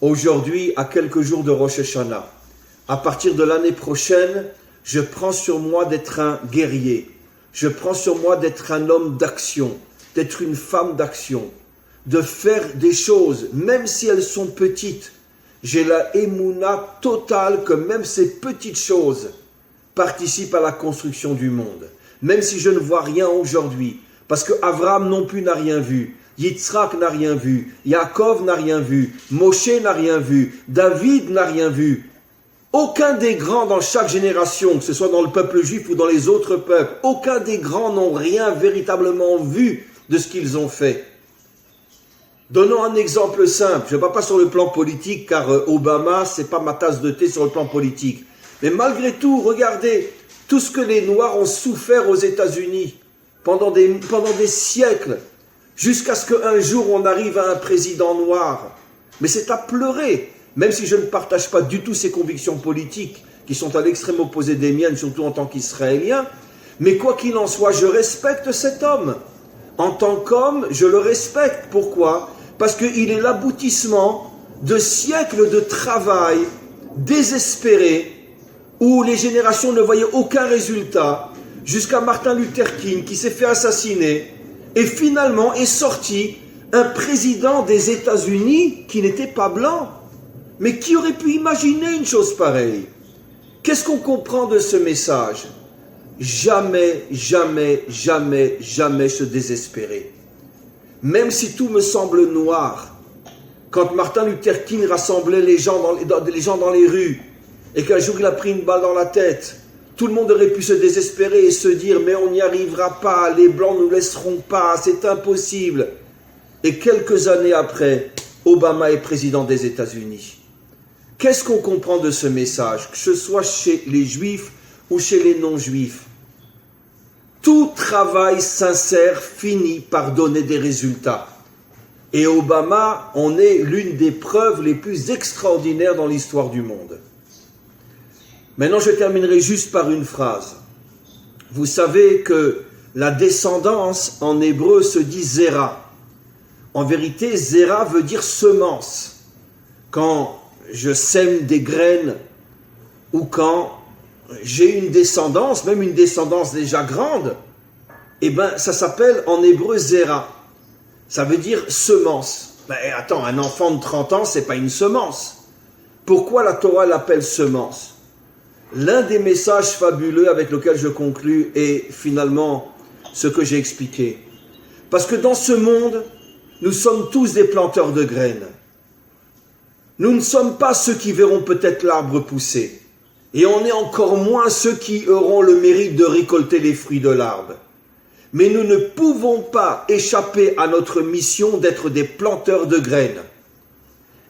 aujourd'hui à quelques jours de Rosh Hashanah. À partir de l'année prochaine, je prends sur moi d'être un guerrier. Je prends sur moi d'être un homme d'action, d'être une femme d'action, de faire des choses, même si elles sont petites. J'ai la émouna totale que même ces petites choses participent à la construction du monde. Même si je ne vois rien aujourd'hui, parce que Abraham non plus n'a rien vu, Yitzhak n'a rien vu, Yaakov n'a rien vu, Moshe n'a rien vu, David n'a rien vu. Aucun des grands dans chaque génération, que ce soit dans le peuple juif ou dans les autres peuples, aucun des grands n'ont rien véritablement vu de ce qu'ils ont fait. Donnons un exemple simple. Je ne vais pas sur le plan politique, car Obama, ce n'est pas ma tasse de thé sur le plan politique. Mais malgré tout, regardez tout ce que les Noirs ont souffert aux États-Unis pendant des siècles, jusqu'à ce qu'un jour on arrive à un président noir. Mais c'est à pleurer, même si je ne partage pas du tout ses convictions politiques, qui sont à l'extrême opposé des miennes, surtout en tant qu'Israélien. Mais quoi qu'il en soit, je respecte cet homme. En tant qu'homme, je le respecte. Pourquoi ? Parce qu'il est l'aboutissement de siècles de travail désespéré, où les générations ne voyaient aucun résultat, jusqu'à Martin Luther King qui s'est fait assassiner, et finalement est sorti un président des États-Unis qui n'était pas blanc. Mais qui aurait pu imaginer une chose pareille ? Qu'est-ce qu'on comprend de ce message ? Jamais, jamais, jamais, jamais se désespérer. Même si tout me semble noir, quand Martin Luther King rassemblait les gens dans les rues, et qu'un jour il a pris une balle dans la tête, tout le monde aurait pu se désespérer et se dire « mais on n'y arrivera pas, les Blancs ne nous laisseront pas, c'est impossible ». Et quelques années après, Obama est président des États-Unis. Qu'est-ce qu'on comprend de ce message, que ce soit chez les juifs ou chez les non-juifs? Tout travail sincère finit par donner des résultats. Et Obama en est l'une des preuves les plus extraordinaires dans l'histoire du monde. Maintenant, je terminerai juste par une phrase. Vous savez que la descendance en hébreu se dit Zera. En vérité, Zera veut dire semence. Quand je sème des graines ou quand j'ai une descendance, même une descendance déjà grande, eh bien, ça s'appelle en hébreu Zera. Ça veut dire semence. Ben, attends, un enfant de 30 ans, c'est pas une semence. Pourquoi la Torah l'appelle semence? L'un des messages fabuleux avec lequel je conclus est finalement ce que j'ai expliqué. Parce que dans ce monde, nous sommes tous des planteurs de graines. Nous ne sommes pas ceux qui verront peut-être l'arbre pousser. Et on est encore moins ceux qui auront le mérite de récolter les fruits de l'arbre. Mais nous ne pouvons pas échapper à notre mission d'être des planteurs de graines.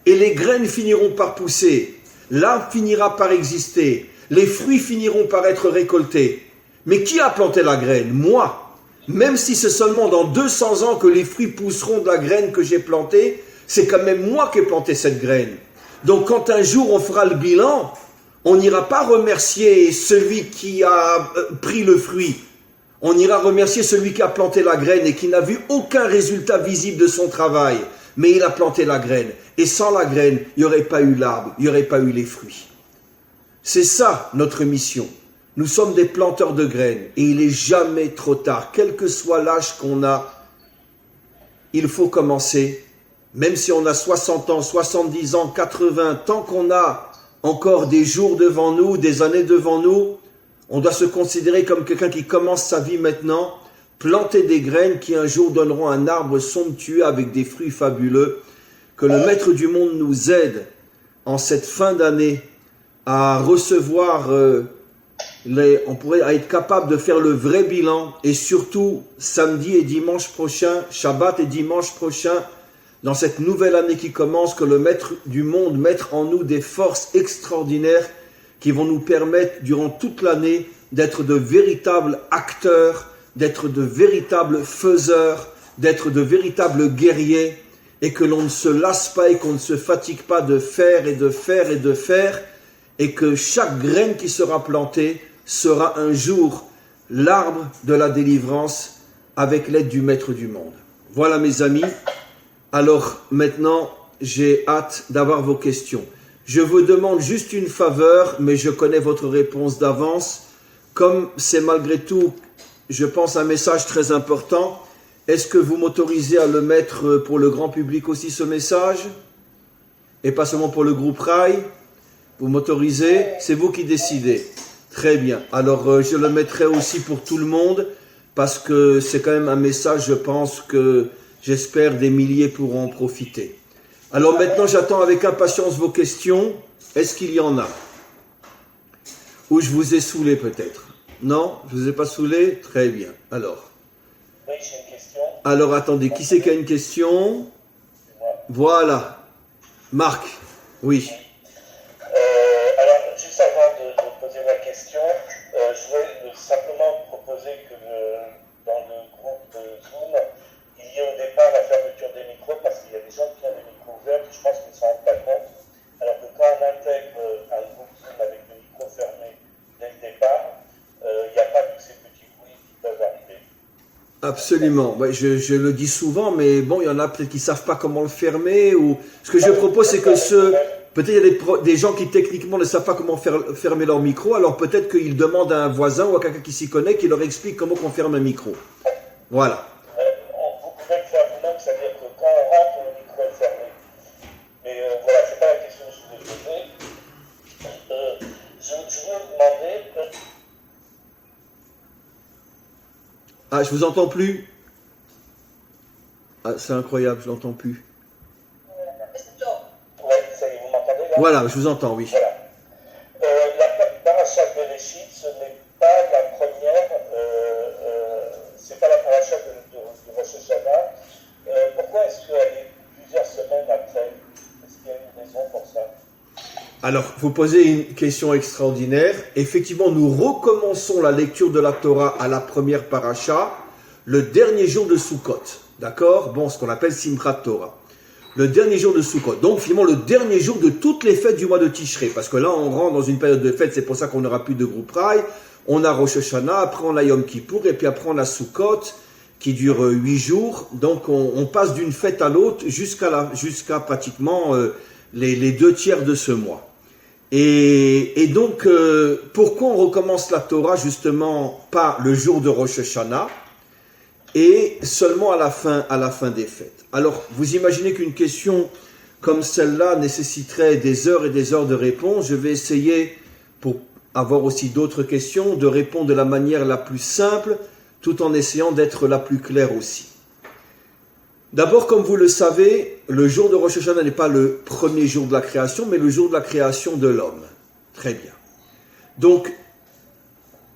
Et les graines finiront par pousser, l'arbre finira par exister, les fruits finiront par être récoltés. Mais qui a planté la graine? Moi. Même si c'est seulement dans 200 ans que les fruits pousseront de la graine que j'ai plantée, c'est quand même moi qui ai planté cette graine. Donc quand un jour on fera le bilan, on n'ira pas remercier celui qui a pris le fruit. On ira remercier celui qui a planté la graine et qui n'a vu aucun résultat visible de son travail. Mais il a planté la graine. Et sans la graine, il n'y aurait pas eu l'arbre, il n'y aurait pas eu les fruits. C'est ça notre mission. Nous sommes des planteurs de graines. Et il n'est jamais trop tard. Quel que soit l'âge qu'on a, il faut commencer. Même si on a 60 ans, 70 ans, 80, tant qu'on a encore des jours devant nous, des années devant nous, on doit se considérer comme quelqu'un qui commence sa vie maintenant, planter des graines qui un jour donneront un arbre somptueux avec des fruits fabuleux. Que le Maître du monde nous aide en cette fin d'année à recevoir, on pourrait être capable de faire le vrai bilan et surtout samedi et dimanche prochain, Shabbat et dimanche prochain, dans cette nouvelle année qui commence, que le Maître du monde mette en nous des forces extraordinaires qui vont nous permettre durant toute l'année d'être de véritables acteurs, d'être de véritables faiseurs, d'être de véritables guerriers et que l'on ne se lasse pas et qu'on ne se fatigue pas de faire et de faire et de faire et que chaque graine qui sera plantée sera un jour l'arbre de la délivrance avec l'aide du Maître du monde. Voilà mes amis. Alors maintenant, j'ai hâte d'avoir vos questions. Je vous demande juste une faveur, mais je connais votre réponse d'avance. Comme c'est malgré tout, je pense, un message très important, est-ce que vous m'autorisez à le mettre pour le grand public aussi, ce message? Et pas seulement pour le groupe Rai? Vous m'autorisez? C'est vous qui décidez. Très bien. Alors, je le mettrai aussi pour tout le monde, parce que c'est quand même un message, je pense que j'espère des milliers pourront en profiter. Alors maintenant, j'attends avec impatience vos questions. Est-ce qu'il y en a? Ou je vous ai saoulé peut-être? Non? Je ne vous ai pas saoulé? Très bien. Alors. Oui, j'ai une question. Alors attendez, qui c'est qui a une question? Voilà. Marc. Oui. Alors, juste avant de poser la question, je voulais simplement proposer que dans le groupe Zoom, il y ait au départ la fermeture des micros parce qu'il y a des gens qui ont les micros ouverts, je pense qu'ils ne s'en rendent pas compte. Alors que quand on intègre un groupe Zoom avec le micro fermé dès le départ, il n'y a pas tous ces petits bruits qui peuvent arriver. Absolument. Ouais, je le dis souvent, mais bon, il y en a peut-être qui ne savent pas comment le fermer. Ou ce que je propose, c'est que peut-être il y a des gens qui techniquement ne savent pas comment fermer leur micro, alors peut-être qu'ils demandent à un voisin ou à quelqu'un qui s'y connaît qui leur explique comment on ferme un micro. Voilà. Vous pouvez le faire vous-même, c'est-à-dire que quand on rentre, le micro est fermé. Mais voilà, c'est pas la question que je voulais poser. Je voulais vous demander. Ah, je vous entends plus. Ah, c'est incroyable, je l'entends plus. Oui, ça y est, vous m'entendez là? Voilà, je vous entends, oui. Voilà. La paracha Bereshit, ce n'est pas la première, c'est pas la paracha de Rosh Hashanah. Pourquoi est-ce qu'elle est plusieurs semaines après? Est-ce qu'il y a une raison pour ça? Alors, vous posez une question extraordinaire. Effectivement, nous recommençons la lecture de la Torah à la première paracha, le dernier jour de Sukkot. D'accord? Bon, ce qu'on appelle Simchat Torah. Le dernier jour de Sukkot. Donc, finalement, le dernier jour de toutes les fêtes du mois de Tishrei. Parce que là, on rentre dans une période de fête, c'est pour ça qu'on n'aura plus de groupe Raï. On a Rosh Hashanah, après on a Yom Kippour, et puis après on a Sukkot, qui dure 8 jours. Donc, on passe d'une fête à l'autre jusqu'à pratiquement les 2/3 de ce mois. Et donc, pourquoi on recommence la Torah justement pas le jour de Rosh Hashanah et seulement à la fin des fêtes? Alors, vous imaginez qu'une question comme celle-là nécessiterait des heures et des heures de réponse. Je vais essayer, pour avoir aussi d'autres questions, de répondre de la manière la plus simple, tout en essayant d'être la plus claire aussi. D'abord, comme vous le savez, le jour de Rosh Hashanah n'est pas le premier jour de la création, mais le jour de la création de l'homme. Très bien. Donc,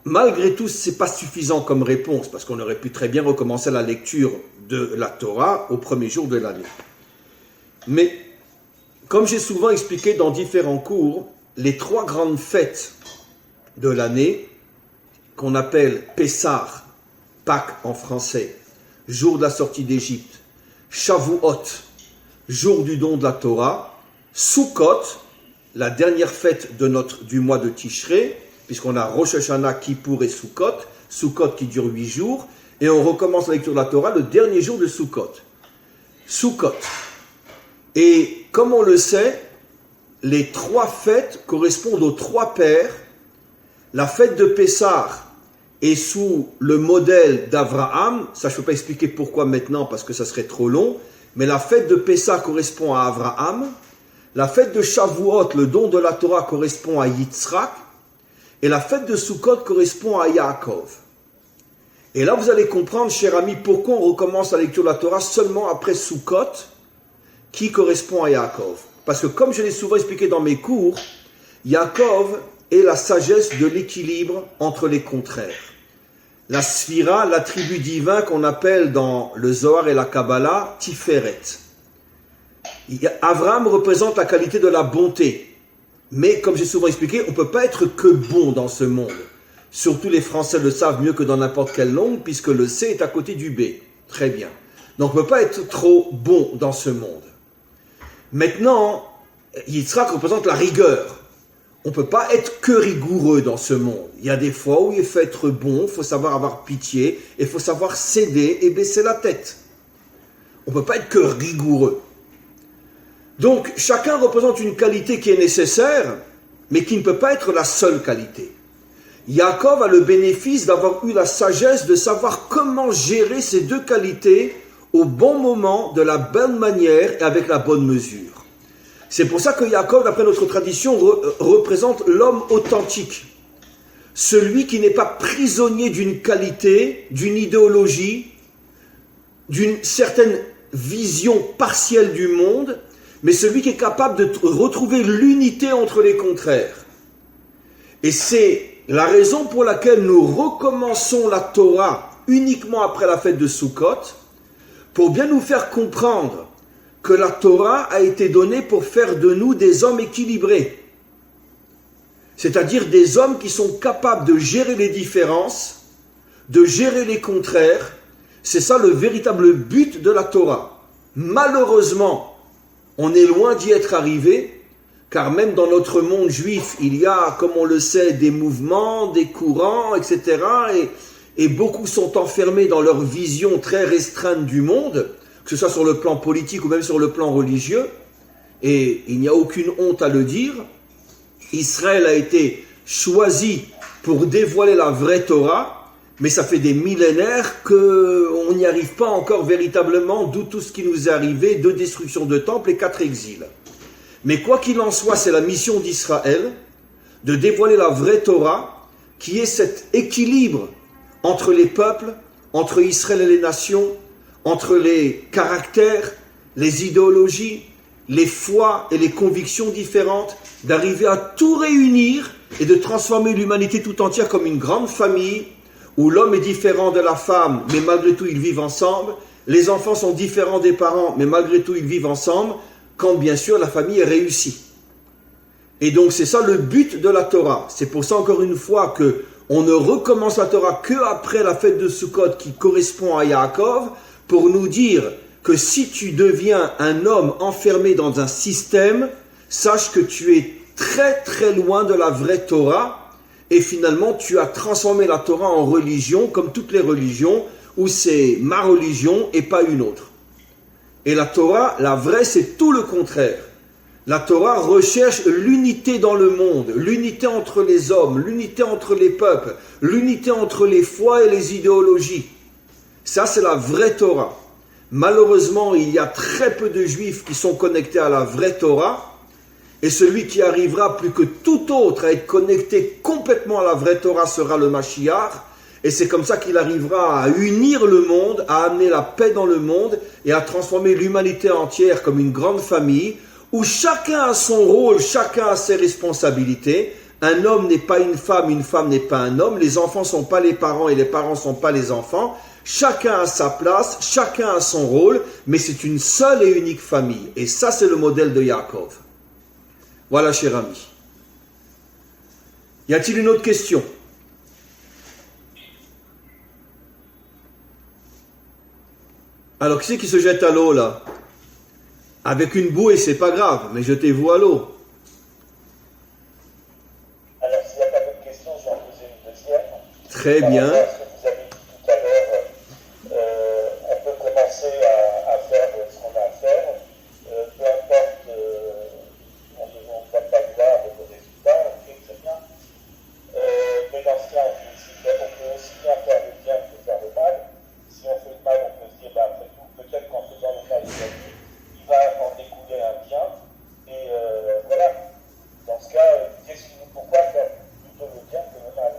malgré tout, ce n'est pas suffisant comme réponse, parce qu'on aurait pu très bien recommencer la lecture de la Torah au premier jour de l'année. Mais, comme j'ai souvent expliqué dans différents cours, les 3 grandes fêtes de l'année, qu'on appelle Pessah, Pâques en français, jour de la sortie d'Égypte, Shavuot, jour du don de la Torah, Sukkot, la dernière fête du mois de Tishrei, puisqu'on a Rosh Hashanah, Kippour et Sukkot qui dure 8 jours, et on recommence la lecture de la Torah le dernier jour de Sukkot. Et comme on le sait, les 3 fêtes correspondent aux 3 pères. La fête de Pessah est sous le modèle d'Abraham. Ça, je ne peux pas expliquer pourquoi maintenant, parce que ça serait trop long. Mais la fête de Pessah correspond à Abraham. La fête de Shavuot, le don de la Torah, correspond à Yitzhak. Et la fête de Sukkot correspond à Yaakov. Et là, vous allez comprendre, cher ami, pourquoi on recommence la lecture de la Torah seulement après Sukkot, qui correspond à Yaakov. Parce que, comme je l'ai souvent expliqué dans mes cours, Yaakov est la sagesse de l'équilibre entre les contraires. La Sphira, l'attribut divin qu'on appelle dans le Zohar et la Kabbalah, Tiferet. Abraham représente la qualité de la bonté. Mais comme j'ai souvent expliqué, on ne peut pas être que bon dans ce monde. Surtout les Français le savent mieux que dans n'importe quelle langue, puisque le C est à côté du B. Très bien. Donc on ne peut pas être trop bon dans ce monde. Maintenant, Yitzhak représente la rigueur. On ne peut pas être que rigoureux dans ce monde. Il y a des fois où il faut être bon, il faut savoir avoir pitié, et il faut savoir céder et baisser la tête. On ne peut pas être que rigoureux. Donc, chacun représente une qualité qui est nécessaire, mais qui ne peut pas être la seule qualité. Yaakov a le bénéfice d'avoir eu la sagesse de savoir comment gérer ces 2 qualités au bon moment, de la bonne manière et avec la bonne mesure. C'est pour ça que Yaakov, d'après notre tradition, représente l'homme authentique. Celui qui n'est pas prisonnier d'une qualité, d'une idéologie, d'une certaine vision partielle du monde, mais celui qui est capable de retrouver l'unité entre les contraires. Et c'est la raison pour laquelle nous recommençons la Torah uniquement après la fête de Sukkot, pour bien nous faire comprendre que la Torah a été donnée pour faire de nous des hommes équilibrés. C'est-à-dire des hommes qui sont capables de gérer les différences, de gérer les contraires. C'est ça le véritable but de la Torah. Malheureusement, on est loin d'y être arrivé, car même dans notre monde juif, il y a, comme on le sait, des mouvements, des courants, etc. Et beaucoup sont enfermés dans leur vision très restreinte du monde, que ce soit sur le plan politique ou même sur le plan religieux, et il n'y a aucune honte à le dire. Israël a été choisi pour dévoiler la vraie Torah, mais ça fait des millénaires qu'on n'y arrive pas encore véritablement, d'où tout ce qui nous est arrivé, 2 destructions de temples et 4 exils. Mais quoi qu'il en soit, c'est la mission d'Israël de dévoiler la vraie Torah, qui est cet équilibre entre les peuples, entre Israël et les nations, entre les caractères, les idéologies, les foi et les convictions différentes, d'arriver à tout réunir et de transformer l'humanité tout entière comme une grande famille où l'homme est différent de la femme, mais malgré tout ils vivent ensemble. Les enfants sont différents des parents, mais malgré tout ils vivent ensemble, quand bien sûr la famille est réussie. Et donc c'est ça le but de la Torah. C'est pour ça encore une fois que on ne recommence la Torah que après la fête de Sukkot qui correspond à Yaakov, pour nous dire que si tu deviens un homme enfermé dans un système, sache que tu es très très loin de la vraie Torah, et finalement tu as transformé la Torah en religion, comme toutes les religions, où c'est ma religion et pas une autre. Et la Torah, la vraie, c'est tout le contraire. La Torah recherche l'unité dans le monde, l'unité entre les hommes, l'unité entre les peuples, l'unité entre les foi et les idéologies. Ça, c'est la vraie Torah. Malheureusement, il y a très peu de juifs qui sont connectés à la vraie Torah, et celui qui arrivera plus que tout autre à être connecté complètement à la vraie Torah sera le Mashiach, et c'est comme ça qu'il arrivera à unir le monde, à amener la paix dans le monde, et à transformer l'humanité entière comme une grande famille, où chacun a son rôle, chacun a ses responsabilités. Un homme n'est pas une femme n'est pas un homme, les enfants ne sont pas les parents et les parents ne sont pas les enfants. Chacun a sa place, chacun a son rôle, mais c'est une seule et unique famille. Et ça, c'est le modèle de Yaakov. Voilà, cher ami. Y a-t-il une autre question? Alors, qui c'est qui se jette à l'eau, là? Avec une bouée, c'est pas grave, mais jetez-vous à l'eau. Alors, s'il n'y a pas d'autres questions, je vais en poser une deuxième. Très bien. Ce que vous avez dit tout à l'heure, on peut commencer à faire ce qu'on a à faire. Peu importe, on ne va pas voir le résultat, ok, très bien. Mais dans ce cas, on peut aussi bien faire le bien que faire le mal. Si on fait le mal, on peut se dire, après tout, peut-être qu'en faisant le mal, il va en découler un bien. Et voilà. Dans ce cas, pourquoi faire plutôt le bien que le mal?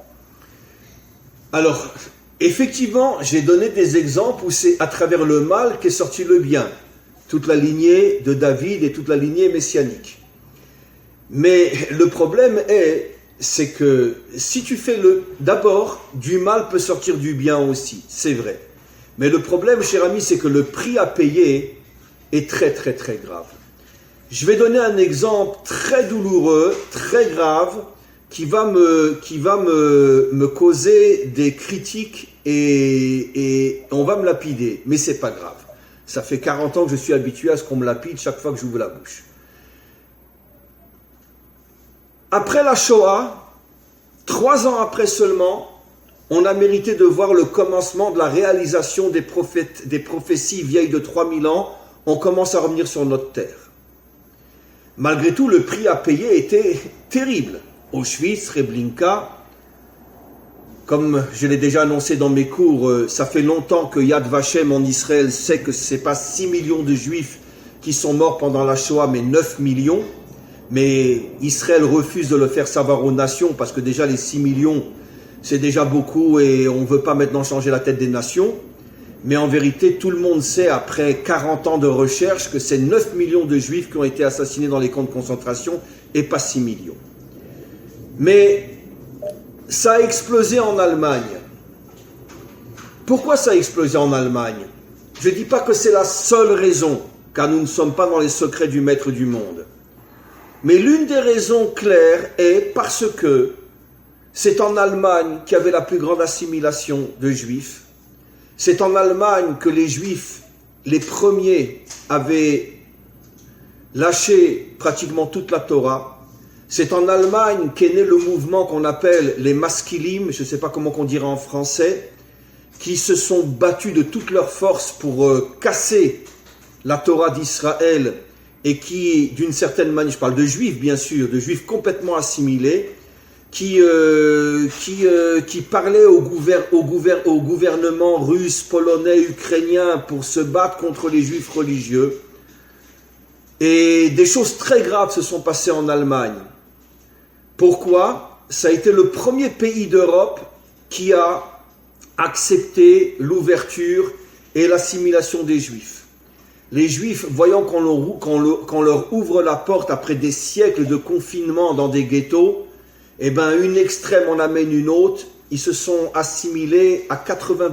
Alors, effectivement, j'ai donné des exemples où c'est à travers le mal qu'est sorti le bien. Toute la lignée de David et toute la lignée messianique. Mais le problème c'est que si tu fais d'abord, du mal peut sortir du bien aussi, c'est vrai. Mais le problème, cher ami, c'est que le prix à payer est très très très grave. Je vais donner un exemple très douloureux, très grave, qui va me causer des critiques et on va me lapider. Mais c'est pas grave. Ça fait 40 ans que je suis habitué à ce qu'on me lapide chaque fois que j'ouvre la bouche. Après la Shoah, 3 ans après seulement, on a mérité de voir le commencement de la réalisation des prophéties vieilles de 3000 ans. On commence à revenir sur notre terre. Malgré tout, le prix à payer était terrible. Auschwitz, Srebrenica, comme je l'ai déjà annoncé dans mes cours, ça fait longtemps que Yad Vashem en Israël sait que ce n'est pas 6 millions de juifs qui sont morts pendant la Shoah, mais 9 millions. Mais Israël refuse de le faire savoir aux nations parce que déjà les 6 millions, c'est déjà beaucoup et on ne veut pas maintenant changer la tête des nations. Mais en vérité, tout le monde sait, après 40 ans de recherche, que c'est 9 millions de juifs qui ont été assassinés dans les camps de concentration et pas 6 millions. Mais ça a explosé en Allemagne. Pourquoi ça a explosé en Allemagne? Je ne dis pas que c'est la seule raison, car nous ne sommes pas dans les secrets du maître du monde. Mais l'une des raisons claires est parce que c'est en Allemagne qu'il y avait la plus grande assimilation de juifs. C'est en Allemagne que les juifs, les premiers, avaient lâché pratiquement toute la Torah. C'est en Allemagne qu'est né le mouvement qu'on appelle les maskilim, je ne sais pas comment on dirait en français, qui se sont battus de toute leur force pour casser la Torah d'Israël et qui, d'une certaine manière, je parle de juifs bien sûr, de juifs complètement assimilés, qui parlaient au gouvernement russe, polonais, ukrainien pour se battre contre les juifs religieux. Et des choses très graves se sont passées en Allemagne. Pourquoi? Ça a été le premier pays d'Europe qui a accepté l'ouverture et l'assimilation des juifs. Les juifs, voyant qu'on leur ouvre la porte après des siècles de confinement dans des ghettos, eh ben, une extrême en amène une autre, ils se sont assimilés à 80%,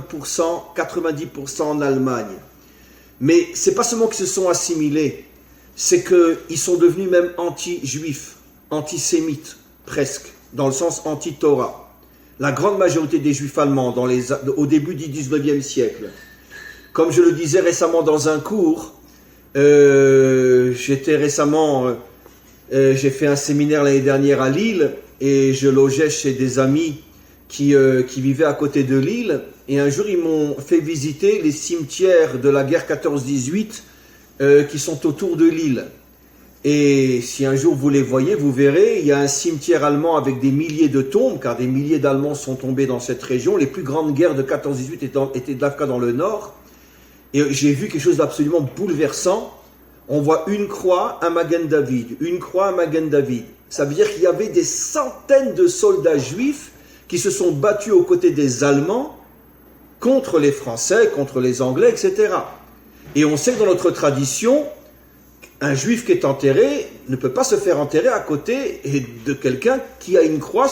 90% en Allemagne. Mais c'est pas seulement qu'ils se sont assimilés, c'est qu'ils sont devenus même anti-juifs. antisémites, presque, dans le sens anti-Torah. La grande majorité des juifs allemands au début du 19e siècle. Comme je le disais récemment dans un cours, j'ai fait un séminaire l'année dernière à Lille et je logeais chez des amis qui vivaient à côté de Lille. Et un jour, ils m'ont fait visiter les cimetières de la guerre 14-18 qui sont autour de Lille. Et si un jour vous les voyez, vous verrez, il y a un cimetière allemand avec des milliers de tombes, car des milliers d'Allemands sont tombés dans cette région. Les plus grandes guerres de 14-18 étaient d'Afrique dans le nord. Et j'ai vu quelque chose d'absolument bouleversant. On voit une croix, un Magen David, une croix, un Magen David. Ça veut dire qu'il y avait des centaines de soldats juifs qui se sont battus aux côtés des Allemands contre les Français, contre les Anglais, etc. Et on sait que dans notre tradition, un juif qui est enterré ne peut pas se faire enterrer à côté de quelqu'un qui a une croix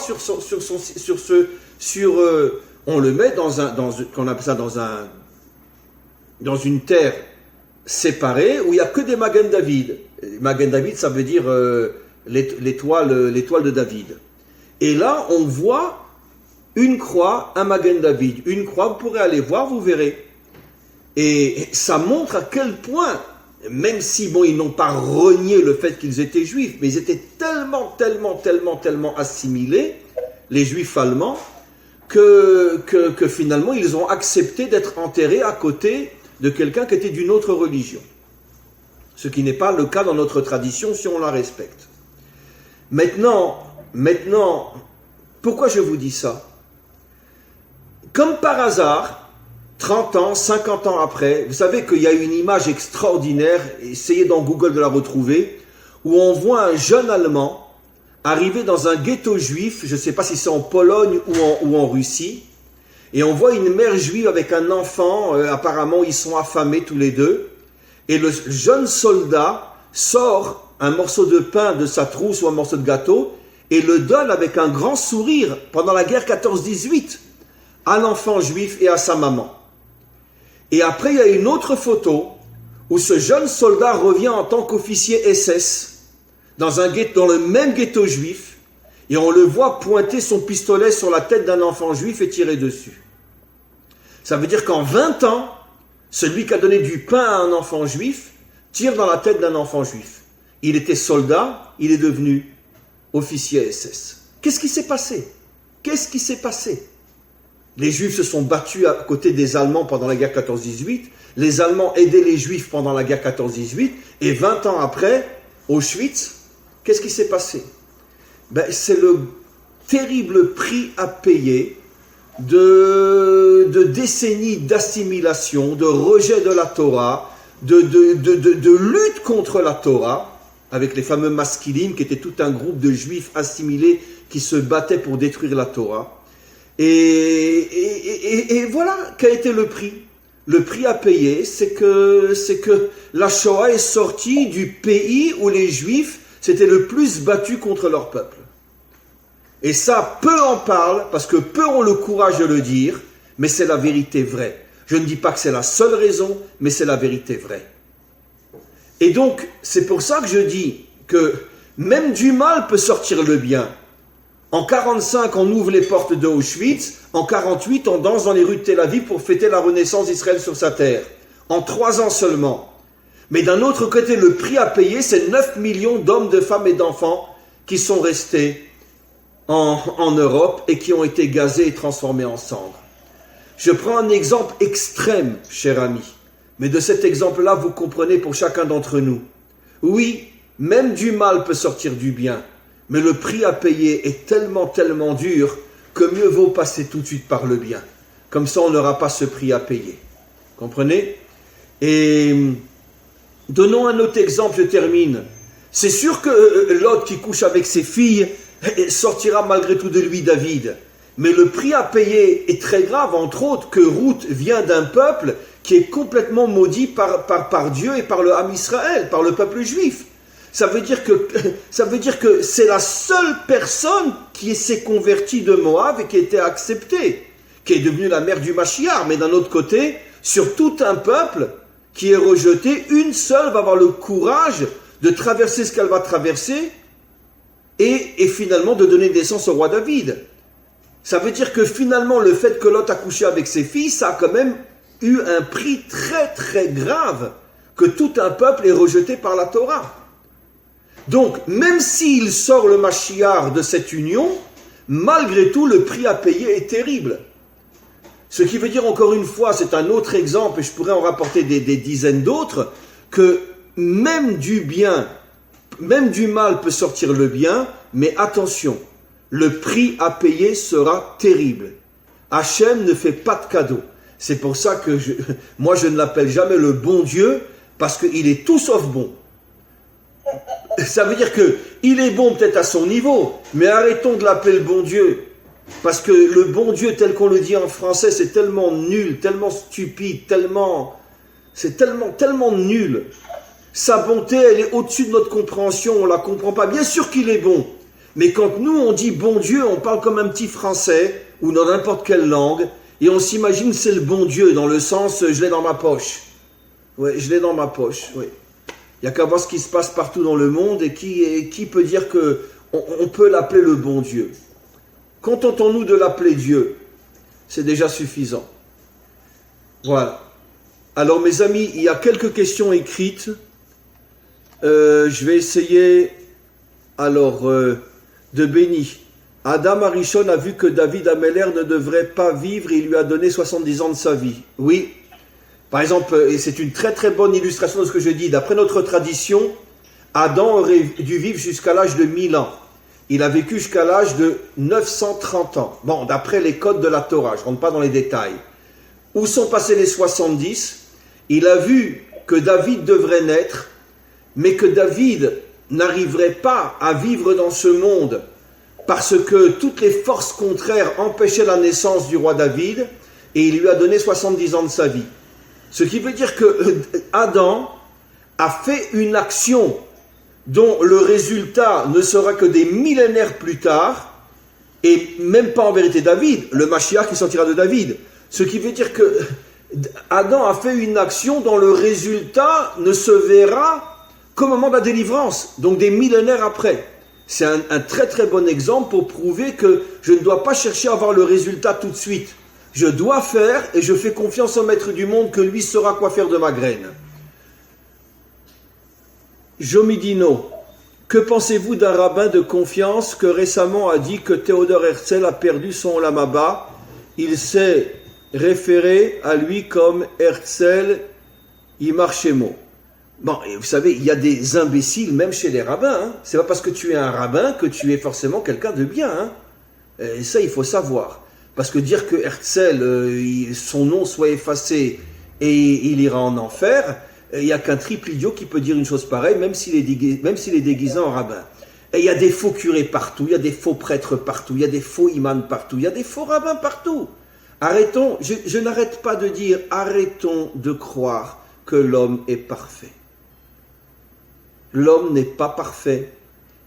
on le met qu'on appelle ça dans une terre séparée où il n'y a que des Magen David. Magen David, ça veut dire l'étoile de David. Et là, on voit une croix, un Magen David. Une croix, vous pourrez aller voir, vous verrez. Et ça montre à quel point, même si, ils n'ont pas renié le fait qu'ils étaient juifs, mais ils étaient tellement assimilés, les juifs allemands, que finalement, ils ont accepté d'être enterrés à côté de quelqu'un qui était d'une autre religion. Ce qui n'est pas le cas dans notre tradition si on la respecte. Maintenant, pourquoi je vous dis ça? Comme par hasard, 30 ans, 50 ans après, vous savez qu'il y a une image extraordinaire, essayez dans Google de la retrouver, où on voit un jeune Allemand arriver dans un ghetto juif, je ne sais pas si c'est en Pologne ou en Russie, et on voit une mère juive avec un enfant, apparemment ils sont affamés tous les deux, et le jeune soldat sort un morceau de pain de sa trousse ou un morceau de gâteau, et le donne avec un grand sourire pendant la guerre 14-18 à l'enfant juif et à sa maman. Et après, il y a une autre photo où ce jeune soldat revient en tant qu'officier SS dans le même ghetto juif et on le voit pointer son pistolet sur la tête d'un enfant juif et tirer dessus. Ça veut dire qu'en 20 ans, celui qui a donné du pain à un enfant juif tire dans la tête d'un enfant juif. Il était soldat, il est devenu officier SS. Qu'est-ce qui s'est passé? Les Juifs se sont battus à côté des Allemands pendant la guerre 14-18. Les Allemands aidaient les Juifs pendant la guerre 14-18. Et 20 ans après, Auschwitz, qu'est-ce qui s'est passé? C'est le terrible prix à payer de décennies d'assimilation, de rejet de la Torah, de lutte contre la Torah, avec les fameux Maskilim, qui étaient tout un groupe de Juifs assimilés qui se battaient pour détruire la Torah. Et voilà qu'a été le prix. Le prix à payer, c'est que la Shoah est sortie du pays où les Juifs s'étaient le plus battus contre leur peuple. Et ça, peu en parlent, parce que peu ont le courage de le dire, mais c'est la vérité vraie. Je ne dis pas que c'est la seule raison, mais c'est la vérité vraie. Et donc, c'est pour ça que je dis que même du mal peut sortir le bien. En 1945, on ouvre les portes de Auschwitz. En 1948, on danse dans les rues de Tel Aviv pour fêter la renaissance d'Israël sur sa terre. En 3 ans seulement. Mais d'un autre côté, le prix à payer, c'est 9 millions d'hommes, de femmes et d'enfants qui sont restés en Europe et qui ont été gazés et transformés en cendres. Je prends un exemple extrême, cher ami. Mais de cet exemple-là, vous comprenez pour chacun d'entre nous. Oui, même du mal peut sortir du bien. Mais le prix à payer est tellement dur que mieux vaut passer tout de suite par le bien. Comme ça, on n'aura pas ce prix à payer. Comprenez? Et donnons un autre exemple, je termine. C'est sûr que Lot qui couche avec ses filles sortira malgré tout de lui David. Mais le prix à payer est très grave, entre autres, que Ruth vient d'un peuple qui est complètement maudit par Dieu et par le Ham Israël, par le peuple juif. Ça veut dire que c'est la seule personne qui s'est convertie de Moab et qui a été acceptée, qui est devenue la mère du Mashiach. Mais d'un autre côté, sur tout un peuple qui est rejeté, une seule va avoir le courage de traverser ce qu'elle va traverser et finalement de donner naissance au roi David. Ça veut dire que finalement le fait que Lot a couché avec ses filles, ça a quand même eu un prix très très grave, que tout un peuple est rejeté par la Torah. Donc même s'il sort le Mashiach de cette union, malgré tout le prix à payer est terrible. Ce qui veut dire encore une fois, c'est un autre exemple, et je pourrais en rapporter des dizaines d'autres, que même du bien, même du mal peut sortir le bien, mais attention, le prix à payer sera terrible. Hachem ne fait pas de cadeaux. C'est pour ça que moi je ne l'appelle jamais le bon Dieu, parce qu'il est tout sauf bon. Ça veut dire qu'il est bon peut-être à son niveau, mais arrêtons de l'appeler le bon Dieu. Parce que le bon Dieu tel qu'on le dit en français, c'est tellement nul, tellement stupide, c'est tellement nul. Sa bonté, elle est au-dessus de notre compréhension, on ne la comprend pas. Bien sûr qu'il est bon, mais quand nous on dit bon Dieu, on parle comme un petit français, ou dans n'importe quelle langue, et on s'imagine c'est le bon Dieu, dans le sens je l'ai dans ma poche. Oui, je l'ai dans ma poche, oui. Il n'y a qu'à voir ce qui se passe partout dans le monde, et qui peut dire qu'on peut l'appeler le bon Dieu. Contentons-nous de l'appeler Dieu, c'est déjà suffisant. Voilà. Alors mes amis, il y a quelques questions écrites. Je vais essayer, de Béni. Adam Arishon a vu que David Améler ne devrait pas vivre, et il lui a donné 70 ans de sa vie. Oui. Par exemple, et c'est une très très bonne illustration de ce que je dis, d'après notre tradition, Adam aurait dû vivre jusqu'à l'âge de 1000 ans. Il a vécu jusqu'à l'âge de 930 ans. Bon, d'après les codes de la Torah, je ne rentre pas dans les détails. Où sont passés les 70 ? Il a vu que David devrait naître, mais que David n'arriverait pas à vivre dans ce monde parce que toutes les forces contraires empêchaient la naissance du roi David, et il lui a donné 70 ans de sa vie. Ce qui veut dire que Adam a fait une action dont le résultat ne sera que des millénaires plus tard, et même pas en vérité David, le Mashiach qui sortira de David. Ce qui veut dire que Adam a fait une action dont le résultat ne se verra qu'au moment de la délivrance, donc des millénaires après. C'est un très très bon exemple pour prouver que je ne dois pas chercher à avoir le résultat tout de suite. Je dois faire, et je fais confiance au maître du monde que lui saura quoi faire de ma graine. Jomidino, que pensez-vous d'un rabbin de confiance que récemment a dit que Théodore Herzl a perdu son Olam Haba? Il s'est référé à lui comme Herzl Yimar Shemo. Bon, et vous savez, il y a des imbéciles même chez les rabbins. Hein. C'est pas parce que tu es un rabbin que tu es forcément quelqu'un de bien. Hein. Et ça, il faut savoir. Parce que dire que Herzl, son nom soit effacé et il ira en enfer, il n'y a qu'un triple idiot qui peut dire une chose pareille, même s'il est déguisé en rabbin. Et il y a des faux curés partout, il y a des faux prêtres partout, il y a des faux imams partout, il y a des faux rabbins partout. Arrêtons, je n'arrête pas de dire, arrêtons de croire que l'homme est parfait. L'homme n'est pas parfait.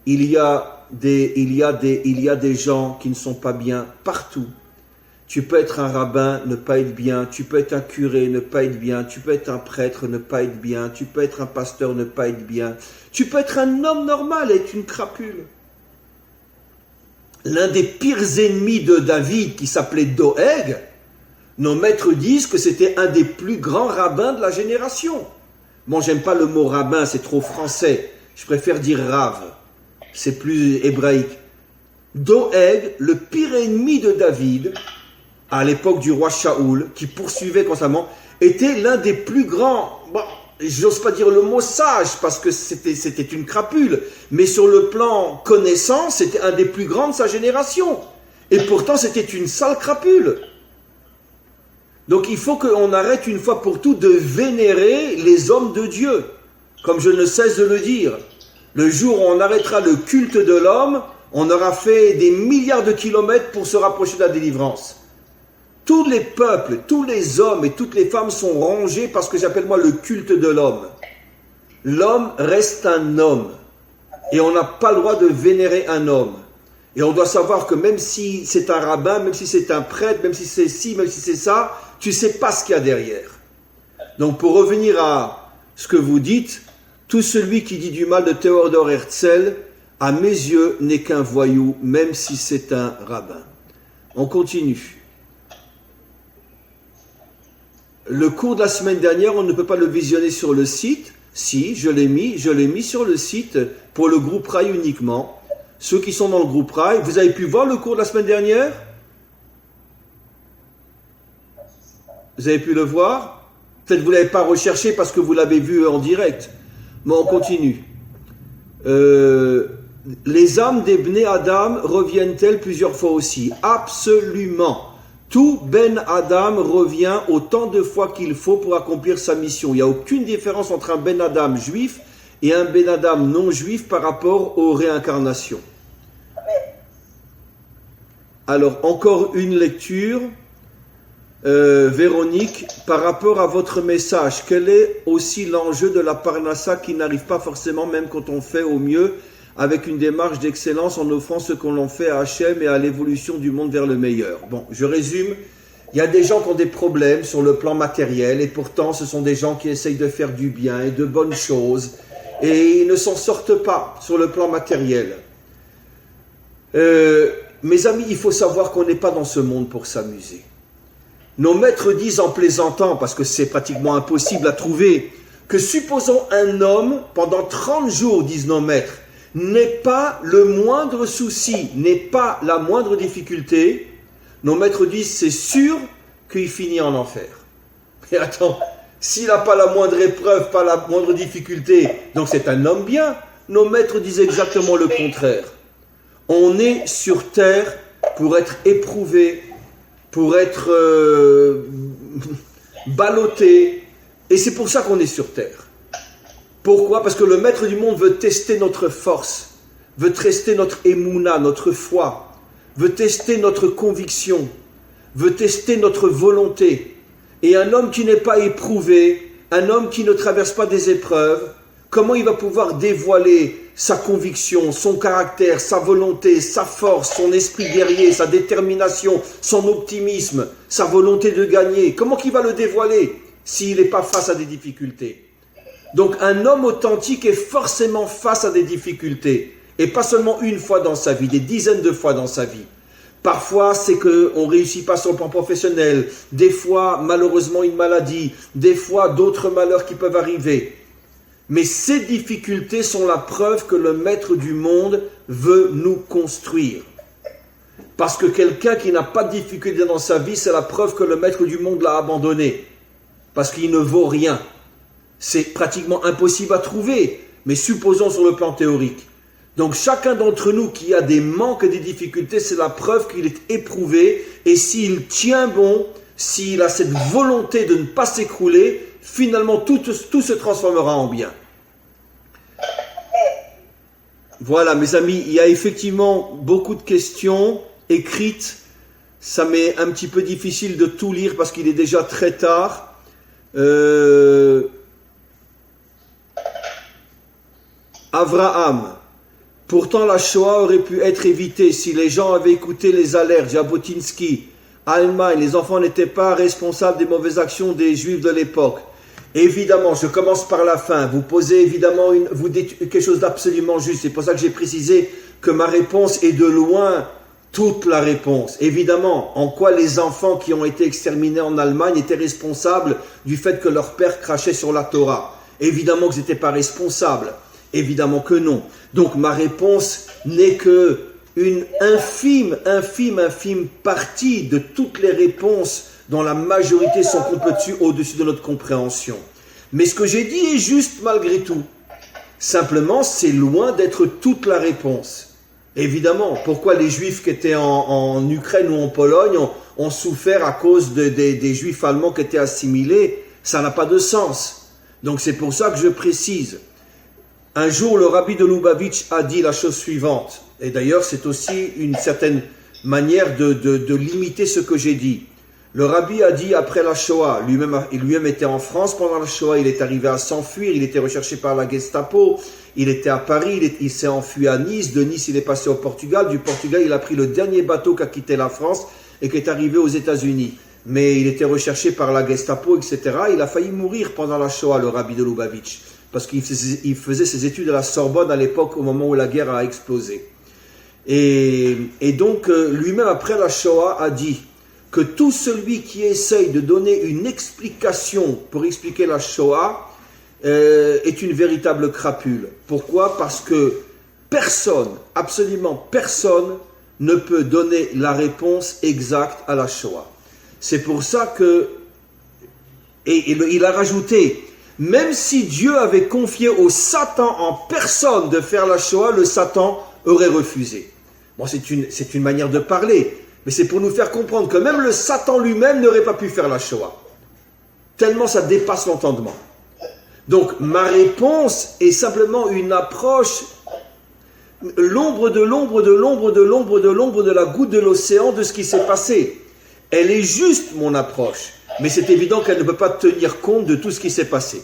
Il y a des gens qui ne sont pas bien partout. Tu peux être un rabbin, ne pas être bien. Tu peux être un curé, ne pas être bien. Tu peux être un prêtre, ne pas être bien. Tu peux être un pasteur, ne pas être bien. Tu peux être un homme normal et être une crapule. L'un des pires ennemis de David, qui s'appelait Doeg, nos maîtres disent que c'était un des plus grands rabbins de la génération. Bon, j'aime pas le mot rabbin, c'est trop français. Je préfère dire rave. C'est plus hébraïque. Doeg, le pire ennemi de David, à l'époque du roi Shaoul, qui poursuivait constamment, était l'un des plus grands, bon, j'ose pas dire le mot sage, parce que c'était une crapule, mais sur le plan connaissance, c'était un des plus grands de sa génération. Et pourtant, c'était une sale crapule. Donc il faut qu'on arrête une fois pour toutes de vénérer les hommes de Dieu, comme je ne cesse de le dire. Le jour où on arrêtera le culte de l'homme, on aura fait des milliards de kilomètres pour se rapprocher de la délivrance. Tous les peuples, tous les hommes et toutes les femmes sont rongés par ce que j'appelle moi le culte de l'homme. L'homme reste un homme. Et on n'a pas le droit de vénérer un homme. Et on doit savoir que même si c'est un rabbin, même si c'est un prêtre, même si c'est ci, même si c'est ça, tu ne sais pas ce qu'il y a derrière. Donc pour revenir à ce que vous dites, tout celui qui dit du mal de Théodore Herzl à mes yeux, n'est qu'un voyou, même si c'est un rabbin. On continue. Le cours de la semaine dernière, on ne peut pas le visionner sur le site. Si, je l'ai mis sur le site pour le groupe Rai uniquement. Ceux qui sont dans le groupe Rai, vous avez pu voir le cours de la semaine dernière? Vous avez pu le voir? Peut-être que vous ne l'avez pas recherché parce que vous l'avez vu en direct. Mais on continue. Les âmes des Bnei Adam reviennent-elles plusieurs fois aussi? Absolument. Tout Ben Adam revient autant de fois qu'il faut pour accomplir sa mission. Il n'y a aucune différence entre un Ben Adam juif et un Ben Adam non juif par rapport aux réincarnations. Alors, encore une lecture. Véronique, par rapport à votre message, quel est aussi l'enjeu de la parnassa qui n'arrive pas forcément, même quand on fait au mieux, avec une démarche d'excellence en offrant ce qu'on en fait à Hachem et à l'évolution du monde vers le meilleur? Bon, je résume. Il y a des gens qui ont des problèmes sur le plan matériel et pourtant ce sont des gens qui essayent de faire du bien et de bonnes choses et ils ne s'en sortent pas sur le plan matériel. Mes amis, il faut savoir qu'on n'est pas dans ce monde pour s'amuser. Nos maîtres disent en plaisantant, parce que c'est pratiquement impossible à trouver, que supposons un homme, pendant 30 jours, disent nos maîtres, n'ait pas le moindre souci, n'ait pas la moindre difficulté, nos maîtres disent c'est sûr qu'il finit en enfer. Mais attends, s'il n'a pas la moindre épreuve, pas la moindre difficulté, donc c'est un homme bien. Nos maîtres disent exactement le contraire. On est sur terre pour être éprouvé, pour être ballotté, et c'est pour ça qu'on est sur terre. Pourquoi? Parce que le maître du monde veut tester notre force, veut tester notre émouna, notre foi, veut tester notre conviction, veut tester notre volonté. Et un homme qui n'est pas éprouvé, un homme qui ne traverse pas des épreuves, comment il va pouvoir dévoiler sa conviction, son caractère, sa volonté, sa force, son esprit guerrier, sa détermination, son optimisme, sa volonté de gagner? Comment qu'il va le dévoiler s'il n'est pas face à des difficultés? Donc un homme authentique est forcément face à des difficultés. Et pas seulement une fois dans sa vie, des dizaines de fois dans sa vie. Parfois, c'est qu'on ne réussit pas sur le plan professionnel. Des fois, malheureusement, une maladie. Des fois, d'autres malheurs qui peuvent arriver. Mais ces difficultés sont la preuve que le maître du monde veut nous construire. Parce que quelqu'un qui n'a pas de difficulté dans sa vie, c'est la preuve que le maître du monde l'a abandonné. Parce qu'il ne vaut rien. C'est pratiquement impossible à trouver, mais supposons sur le plan théorique. Donc chacun d'entre nous qui a des manques et des difficultés, c'est la preuve qu'il est éprouvé, et s'il tient bon, s'il a cette volonté de ne pas s'écrouler, finalement tout se transformera en bien. Voilà mes amis, il y a effectivement beaucoup de questions écrites. Ça m'est un petit peu difficile de tout lire parce qu'il est déjà très tard. Avraham, pourtant la Shoah aurait pu être évitée si les gens avaient écouté les alertes. Jabotinsky, Allemagne, les enfants n'étaient pas responsables des mauvaises actions des Juifs de l'époque. Évidemment, je commence par la fin. Vous posez évidemment, vous dites quelque chose d'absolument juste. C'est pour ça que j'ai précisé que ma réponse est de loin toute la réponse. Évidemment, en quoi les enfants qui ont été exterminés en Allemagne étaient responsables du fait que leur père crachait sur la Torah? Évidemment que ils n'étaient pas responsables. Évidemment que non. Donc ma réponse n'est que une infime partie de toutes les réponses dont la majorité sont complètement au-dessus de notre compréhension. Mais ce que j'ai dit est juste malgré tout. Simplement, c'est loin d'être toute la réponse. Évidemment, pourquoi les Juifs qui étaient en Ukraine ou en Pologne ont souffert à cause des Juifs allemands qui étaient assimilés? Ça n'a pas de sens. Donc c'est pour ça que je précise. Un jour, le rabbi de Lubavitch a dit la chose suivante. Et d'ailleurs, c'est aussi une certaine manière de limiter ce que j'ai dit. Le rabbi a dit après la Shoah, lui-même était en France pendant la Shoah, il est arrivé à s'enfuir, il était recherché par la Gestapo, il était à Paris, il s'est enfui à Nice, de Nice il est passé au Portugal, du Portugal il a pris le dernier bateau qui a quitté la France et qui est arrivé aux États-Unis. Mais il était recherché par la Gestapo, etc. Il a failli mourir pendant la Shoah, le rabbi de Lubavitch. parce qu'il faisait ses études à la Sorbonne à l'époque, au moment où la guerre a explosé. Et donc, lui-même, après la Shoah, a dit que tout celui qui essaye de donner une explication pour expliquer la Shoah est une véritable crapule. Pourquoi? Parce que personne, absolument personne, ne peut donner la réponse exacte à la Shoah. C'est pour ça que, et il a rajouté, même si Dieu avait confié au Satan en personne de faire la Shoah, le Satan aurait refusé. Bon, c'est une manière de parler, mais c'est pour nous faire comprendre que même le Satan lui-même n'aurait pas pu faire la Shoah. Tellement ça dépasse l'entendement. Donc, ma réponse est simplement une approche, l'ombre de la goutte de l'océan de ce qui s'est passé. Elle est juste, mon approche, mais c'est évident qu'elle ne peut pas tenir compte de tout ce qui s'est passé.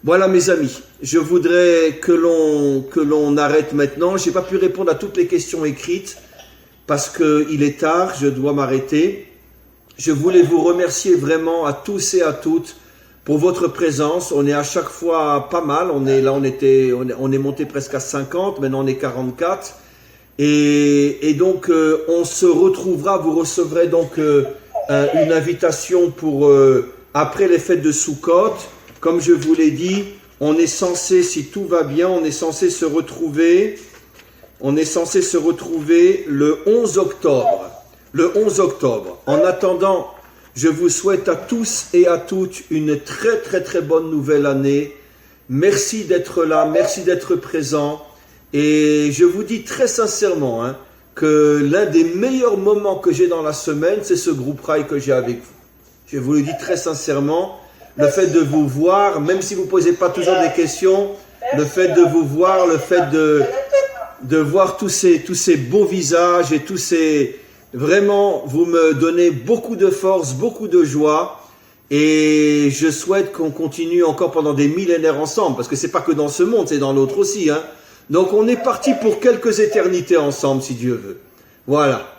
Voilà, mes amis, je voudrais que l'on arrête maintenant. Je n'ai pas pu répondre à toutes les questions écrites parce qu'il est tard, je dois m'arrêter. Je voulais vous remercier vraiment à tous et à toutes pour votre présence. On est à chaque fois pas mal. On est monté presque à 50, maintenant on est 44. Et donc, on se retrouvera, vous recevrez donc une invitation pour après les fêtes de Sukkot. Comme je vous l'ai dit, on est censé, si tout va bien, on est censé se retrouver le 11 octobre. Le 11 octobre. En attendant, je vous souhaite à tous et à toutes une très très très bonne nouvelle année. Merci d'être là, merci d'être présent. Et je vous dis très sincèrement que l'un des meilleurs moments que j'ai dans la semaine, c'est ce groupe Rail que j'ai avec vous. Je vous le dis très sincèrement. Le fait de vous voir, même si vous ne posez pas toujours des questions, le fait de vous voir, le fait de voir tous ces beaux visages et tous ces... Vraiment, vous me donnez beaucoup de force, beaucoup de joie. Et je souhaite qu'on continue encore pendant des millénaires ensemble, parce que c'est pas que dans ce monde, c'est dans l'autre aussi. Donc on est parti pour quelques éternités ensemble, si Dieu veut. Voilà.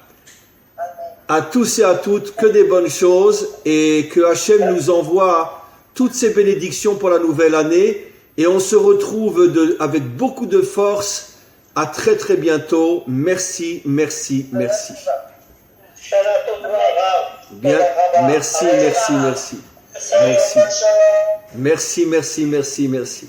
À tous et à toutes, que des bonnes choses, et que Hachem nous envoie toutes ces bénédictions pour la nouvelle année, et on se retrouve avec beaucoup de force. À très très bientôt. Merci, merci, merci. Bien, merci, merci, merci. Merci, merci, merci, merci, merci.